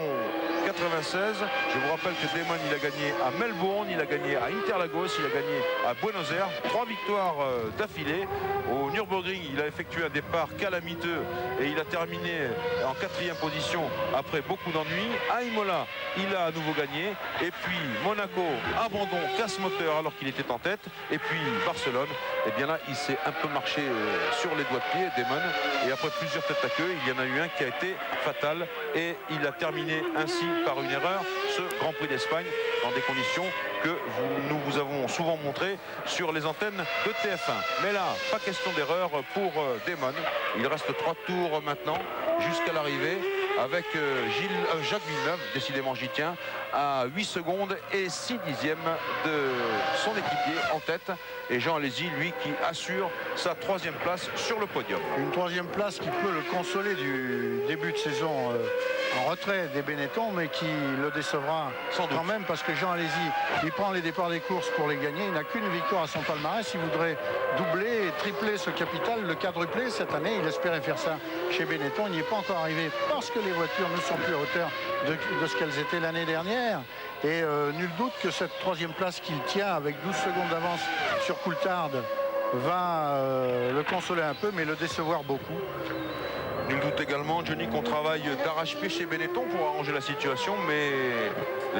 96. Je vous rappelle que Damon, il a gagné à Melbourne, il a gagné à Interlagos, il a gagné à Buenos Aires, 3 victoires d'affilée. Au Nürburgring, il a effectué un départ calamiteux et il a terminé en 4e position après beaucoup d'ennuis. À Imola, il a à nouveau gagné. Et puis Monaco, abandon, casse moteur alors qu'il était en tête. Et puis Barcelone, et bien là, il s'est un peu marché sur les doigts de pied, Damon. Et après plusieurs têtes à queue, il y en a eu un qui a été fatal. Et il a terminé ainsi par une erreur ce Grand Prix d'Espagne dans des conditions que nous vous avons souvent montré sur les antennes de TF1. Mais là, pas question d'erreur pour Damon. Il reste 3 tours maintenant jusqu'à l'arrivée avec Jacques Villeneuve, décidément j'y tiens, à 8 secondes et 6 dixièmes de son équipier en tête. Et Jean Alesi, lui, qui assure sa 3e place sur le podium. Une 3e place qui peut le consoler du début de saison en retrait des Benetton, mais qui le décevra sans doute quand même, parce que Jean Alesi, il prend les départs des courses pour les gagner. Il n'a qu'une victoire à son palmarès. Il voudrait doubler et tripler ce capital, le quadrupler cette année. Il espérait faire ça chez Benetton. Il n'y est pas encore arrivé parce que les voitures ne sont plus à hauteur de ce qu'elles étaient l'année dernière. Et nul doute que cette 3e place qu'il tient avec 12 secondes d'avance sur Coulthard va le consoler un peu, mais le décevoir beaucoup. Nul doute également, Johnny, qu'on travaille d'arrache-pied chez Benetton pour arranger la situation, mais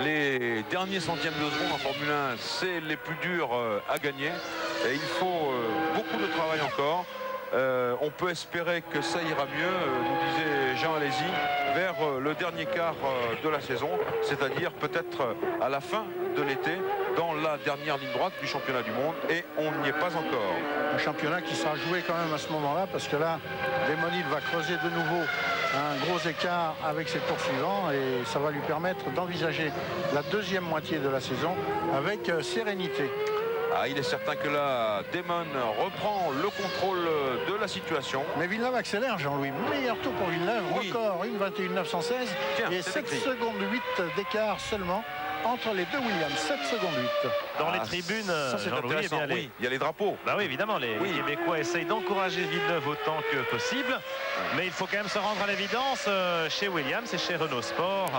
les derniers centièmes de seconde en Formule 1, c'est les plus durs à gagner. Et il faut beaucoup de travail encore. On peut espérer que ça ira mieux, nous disait Jean Alesi, vers le dernier quart de la saison, c'est-à-dire peut-être à la fin de l'été, dans la dernière ligne droite du championnat du monde, et on n'y est pas encore. Un championnat qui sera joué quand même à ce moment-là, parce que là, Damon Hill va creuser de nouveau un gros écart avec ses poursuivants, et ça va lui permettre d'envisager la 2e moitié de la saison avec sérénité. Ah, il est certain que là, Damon reprend le contrôle de la situation. Mais Villeneuve accélère, Jean-Louis. Meilleur tour pour Villeneuve, oui. Record, 1:21.916 et 7 secondes 8 d'écart seulement entre les deux Williams. 7 secondes 8. Dans les tribunes, ça c'est intéressant. Eh bien, oui, il y a les drapeaux. Bah oui, évidemment, les Québécois essayent d'encourager Villeneuve autant que possible. Mais il faut quand même se rendre à l'évidence, chez Williams et chez Renault Sport,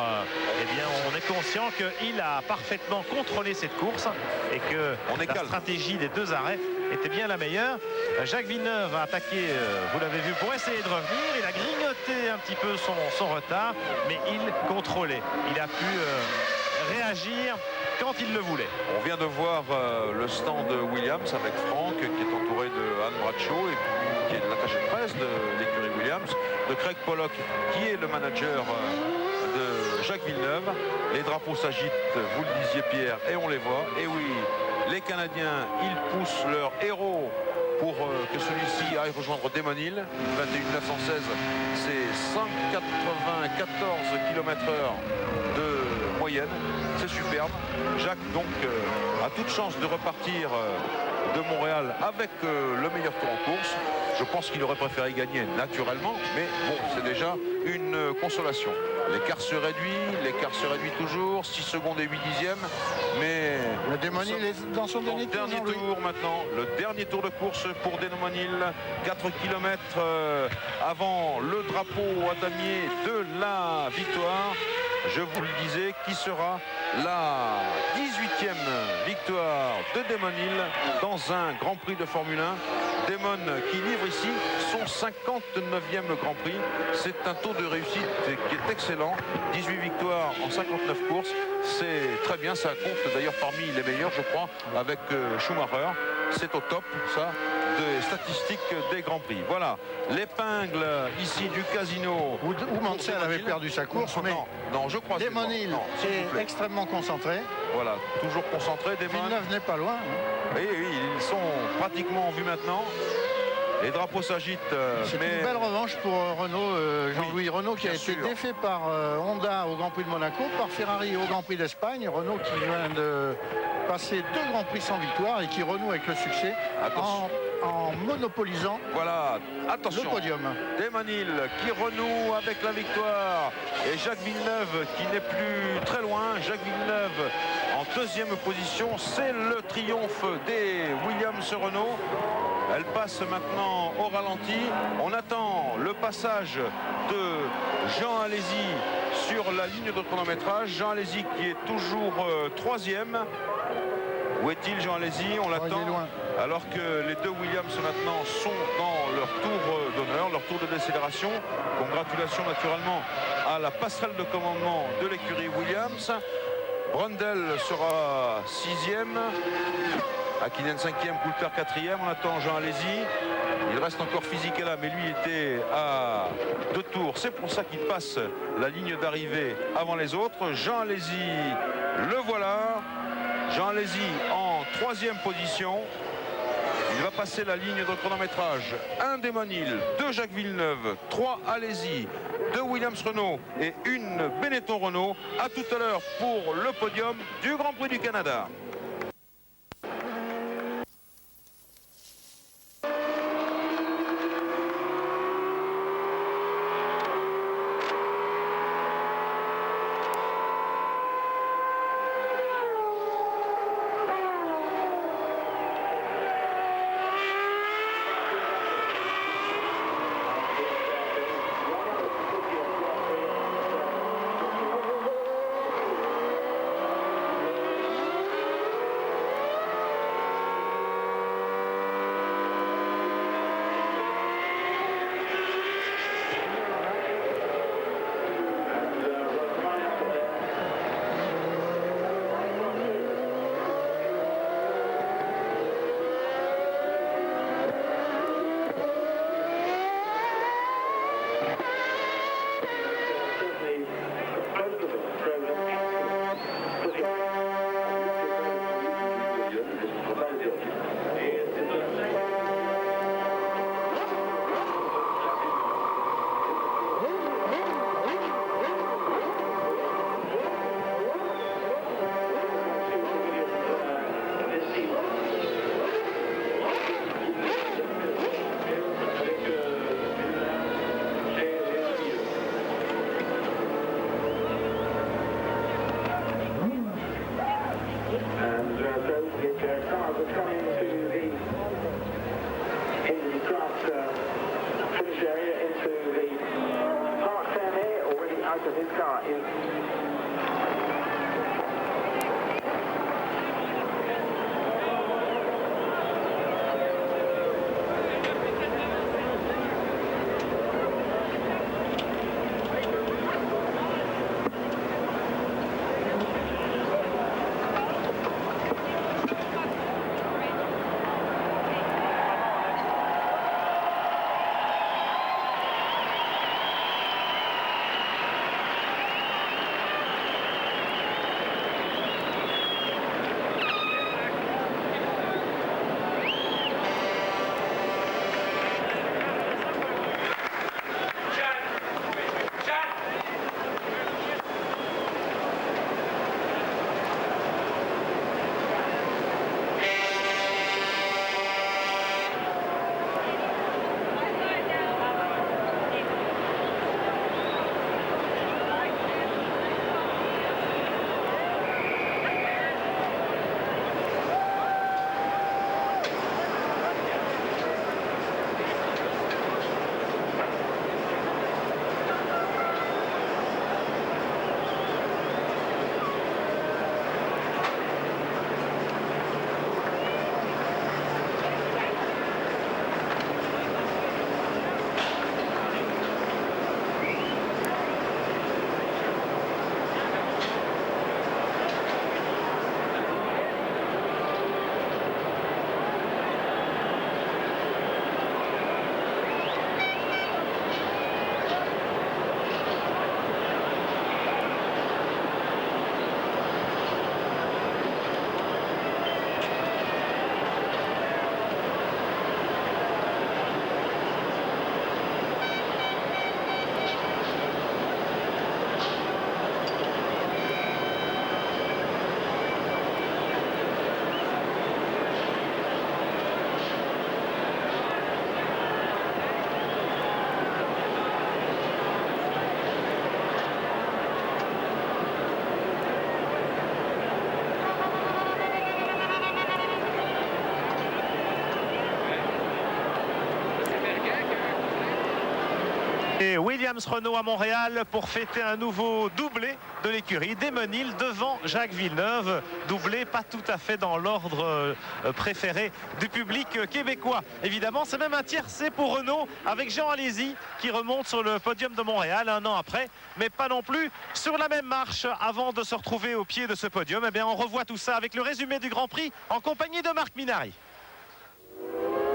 eh bien, on est conscient qu'il a parfaitement contrôlé cette course et que la stratégie des 2 arrêts était bien la meilleure. Jacques Villeneuve a attaqué, vous l'avez vu, pour essayer de revenir. Il a grignoté un petit peu son retard, mais il contrôlait. Il a pu réagir quand il le voulait. On vient de voir le stand de Williams avec Franck, qui est entouré de Anne Bradshaw et puis qui est l'attaché de presse de l'écurie Williams, de Craig Pollock, qui est le manager de Jacques Villeneuve. Les drapeaux s'agitent, vous le disiez Pierre, et on les voit. Et oui, les Canadiens, ils poussent leur héros pour que celui-ci aille rejoindre Damon Hill. 21.916, c'est 194 km/h de moyenne. C'est superbe. Jacques donc a toute chance de repartir de Montréal avec le meilleur tour en course. Je pense qu'il aurait préféré gagner naturellement, mais bon, c'est déjà une consolation. L'écart se réduit toujours, 6 secondes et 8 dixièmes, mais le Damon Hill est dans son dernier tour maintenant, le dernier tour de course pour Damon Hill, 4 km avant le drapeau à damier de la victoire. Je vous le disais, qui sera la 18e victoire de Damon Hill dans un Grand Prix de Formule 1. Damon qui livre ici son 59e Grand Prix. C'est un taux de réussite qui est excellent. 18 victoires en 59 courses. C'est très bien, ça compte d'ailleurs parmi les meilleurs, je crois, avec Schumacher. C'est au top, ça, des statistiques des Grands Prix. Voilà, l'épingle ici du casino. Où Mansell avait perdu sa course, mais non, je crois Damon Hill est extrêmement concentré. Voilà, toujours concentré. Villeneuve n'est pas loin. Oui, ils sont pratiquement en vue maintenant. Les drapeaux s'agitent. C'est une belle revanche pour Renault, Jean-Louis. Renault qui a été défait par Honda au Grand Prix de Monaco, par Ferrari au Grand Prix d'Espagne. Renault qui vient de passer 2 Grands Prix sans victoire et qui renoue avec le succès en monopolisant le podium. Damon Hill qui renoue avec la victoire et Jacques Villeneuve qui n'est plus très loin. Jacques Villeneuve en En deuxième position, c'est le triomphe des Williams-Renault. Elle passe maintenant au ralenti. On attend le passage de Jean Alesi sur la ligne de chronométrage. Jean Alesi qui est toujours troisième. Où est-il, Jean Alesi? On l'attend. Alors que les deux Williams maintenant sont dans leur tour d'honneur, leur tour de décélération. Congratulations naturellement à la passerelle de commandement de l'écurie Williams. Brundle sera sixième. Hakkinen cinquième, Coulter quatrième. On attend Jean Alesi. Il reste encore Fisichella, mais lui était à 2 tours. C'est pour ça qu'il passe la ligne d'arrivée avant les autres. Jean Alesi, le voilà. Jean Alesi en troisième position. Il va passer la ligne de chronométrage. 1 Desmonil, 2 Jacques Villeneuve, 3 Alesi, 2 Williams-Renault et 1 Benetton-Renault. À tout à l'heure pour le podium du Grand Prix du Canada. Williams Renault à Montréal pour fêter un nouveau doublé de l'écurie Damon Hill devant Jacques Villeneuve. Doublé pas tout à fait dans l'ordre préféré du public québécois. Évidemment, c'est même un tiercé pour Renault avec Jean Alesi qui remonte sur le podium de Montréal un an après, mais pas non plus sur la même marche avant de se retrouver au pied de ce podium. Eh bien, on revoit tout ça avec le résumé du Grand Prix en compagnie de Marc Minary.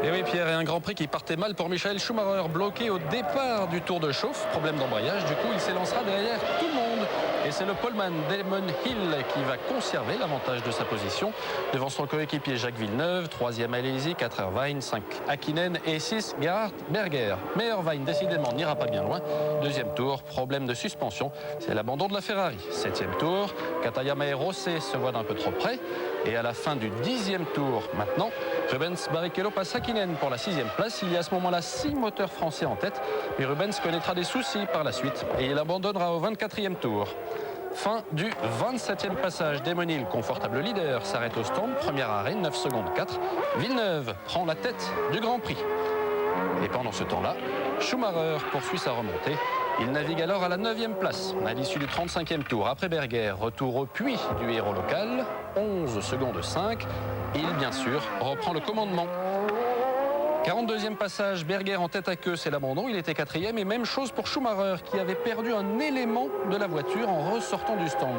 Et oui Pierre, et un Grand Prix qui partait mal pour Michael Schumacher, bloqué au départ du tour de chauffe, problème d'embrayage, du coup il s'élancera derrière tout le monde. Et c'est le poleman Damon Hill qui va conserver l'avantage de sa position devant son coéquipier Jacques Villeneuve, 3e Alesi, 4 Irvine, 5 Hakkinen et 6 Gerhard Berger. Mais Irvine décidément n'ira pas bien loin. Deuxième tour, problème de suspension, c'est l'abandon de la Ferrari. 7e tour, Katayama et Rosset se voient d'un peu trop près. Et à la fin du 10e tour maintenant, Rubens Barrichello passe Hakkinen pour la 6e place. Il y a à ce moment-là 6 moteurs français en tête. Mais Rubens connaîtra des soucis par la suite et il abandonnera au 24e tour. Fin du 27e passage. Damon Hill, confortable leader, s'arrête au stand. Premier arrêt, 9 secondes 4. Villeneuve prend la tête du Grand Prix. Et pendant ce temps-là, Schumacher poursuit sa remontée. Il navigue alors à la 9e place à l'issue du 35e tour. Après Berger, retour au puits du héros local, 11 secondes 5. Il, bien sûr, reprend le commandement. 42e passage, Berger en tête à queue, c'est l'abandon. Il était 4e et même chose pour Schumacher qui avait perdu un élément de la voiture en ressortant du stand.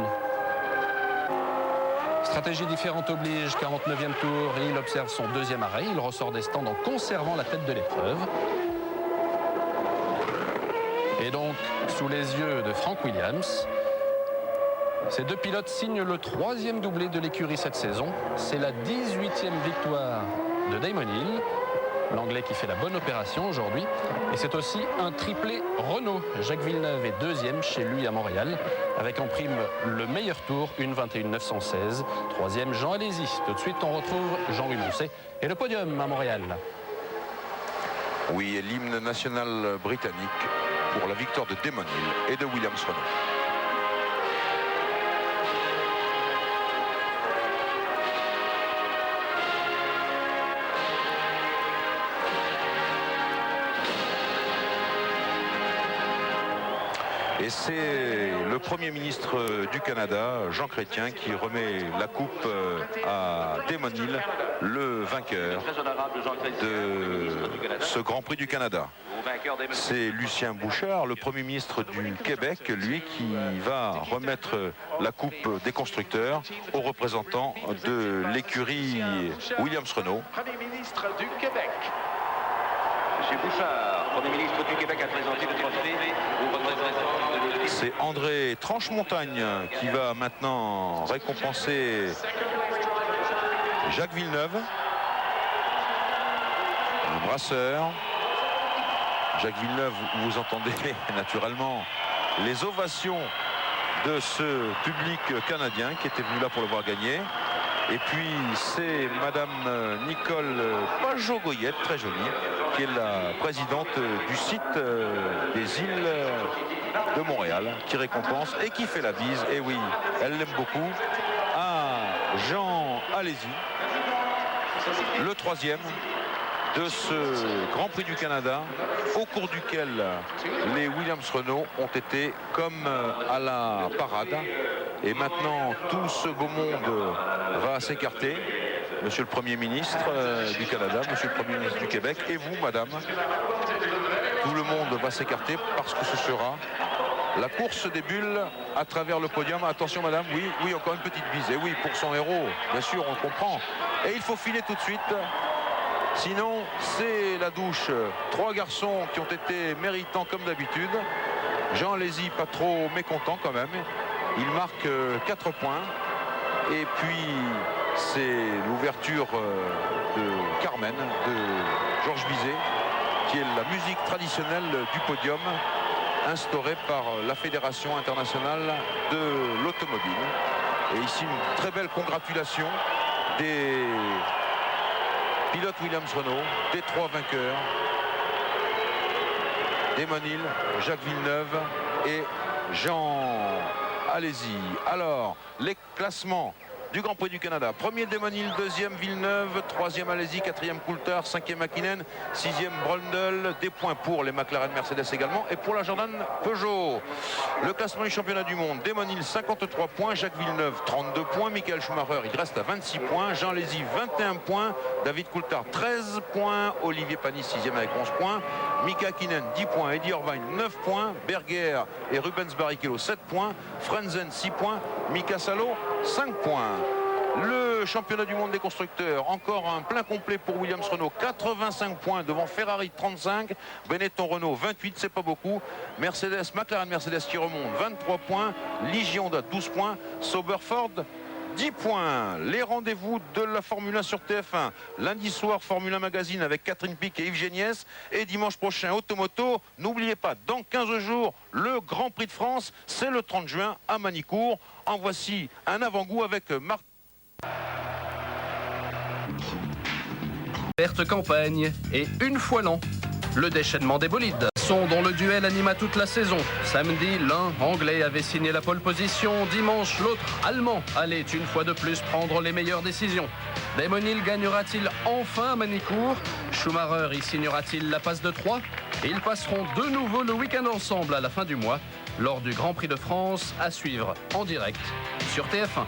Stratégie différente oblige, 49e tour, il observe son 2e arrêt. Il ressort des stands en conservant la tête de l'épreuve. Et donc, sous les yeux de Frank Williams, ces deux pilotes signent le 3e doublé de l'écurie cette saison. C'est la 18e victoire de Damon Hill, l'Anglais qui fait la bonne opération aujourd'hui. Et c'est aussi un triplé Renault. Jacques Villeneuve est 2e chez lui à Montréal, avec en prime le meilleur tour, une 21,916. 3e, Jean Alesi. Tout de suite, on retrouve Jean-Louis Moncet et le podium à Montréal. Oui, et l'hymne national britannique pour la victoire de Damon Hill et de Williams Renault. Et c'est le Premier ministre du Canada, Jean Chrétien, qui remet la coupe à Damon Hill, le vainqueur de ce Grand Prix du Canada. C'est Lucien Bouchard, le Premier ministre du Québec, lui qui va remettre la coupe des constructeurs aux représentants de l'écurie Williams Renault. Premier ministre du Québec. Monsieur Bouchard, Premier ministre du Québec, a présenté le trophée au représentant de l'équipe. C'est André Tranchemontagne qui va maintenant récompenser Jacques Villeneuve, le brasseur. Jacques Villeneuve, vous entendez naturellement les ovations de ce public canadien qui était venu là pour le voir gagner. Et puis c'est Madame Nicole Pajot-Goyette, très jolie, qui est la présidente du site des îles de Montréal, qui récompense et qui fait la bise, et oui, elle l'aime beaucoup, à Jean Alesi, le 3e de ce Grand Prix du Canada, au cours duquel les Williams Renault ont été comme à la parade. Et maintenant, tout ce beau monde va s'écarter. Monsieur le Premier ministre du Canada, Monsieur le Premier ministre du Québec, et vous, Madame, tout le monde va s'écarter parce que ce sera la course des bulles à travers le podium. Attention, Madame, oui, encore une petite bise. Et oui, pour son héros, bien sûr, on comprend. Et il faut filer tout de suite. Sinon, c'est la douche. 3 garçons qui ont été méritants comme d'habitude. Jean Alesi, pas trop mécontent quand même. Il marque 4 points. Et puis, c'est l'ouverture de Carmen, de Georges Bizet, qui est la musique traditionnelle du podium, instaurée par la Fédération internationale de l'automobile. Et ici, une très belle congratulation des pilote Williams Renault, des 3 vainqueurs, Damon Hill, Jacques Villeneuve et Jean Alesi. Alors, les classements du Grand Prix du Canada. Premier Damon Hill, deuxième Villeneuve, troisième Alesi, quatrième Coulthard, cinquième McKinnon, sixième Brundle. Des points pour les McLaren Mercedes également et pour la Jordan Peugeot. Le classement du championnat du monde, Damon Hill 53 points, Jacques Villeneuve 32 points, Michael Schumacher il reste à 26 points, Jean Alesi 21 points, David Coulthard 13 points, Olivier Panis 6e avec 11 points, Mika Hakkinen 10 points, Eddie Irvine 9 points, Berger et Rubens Barrichello 7 points, Frenzen 6 points, Mika Salo 5 points. Le championnat du monde des constructeurs, encore un plein complet pour Williams Renault, 85 points devant Ferrari 35, Benetton Renault 28, c'est pas beaucoup, Mercedes, McLaren Mercedes qui remonte 23 points, Ligier Honda 12 points, Sauber Ford 10 points. Les rendez-vous de la Formule 1 sur TF1. Lundi soir, Formule 1 Magazine avec Catherine Pic et Yves Géniès. Et dimanche prochain, Automoto. N'oubliez pas, dans 15 jours, le Grand Prix de France, c'est le 30 juin à Manicourt. En voici un avant-goût avec Marc. Verte campagne et une fois l'an, le déchaînement des bolides sont dont le duel anima toute la saison. Samedi, l'un anglais avait signé la pole position. Dimanche, l'autre allemand allait une fois de plus prendre les meilleures décisions. Damon Hill gagnera-t-il enfin à Manicourt? Schumacher y signera-t-il la passe de 3? Ils passeront de nouveau le week-end ensemble à la fin du mois lors du Grand Prix de France à suivre en direct sur TF1.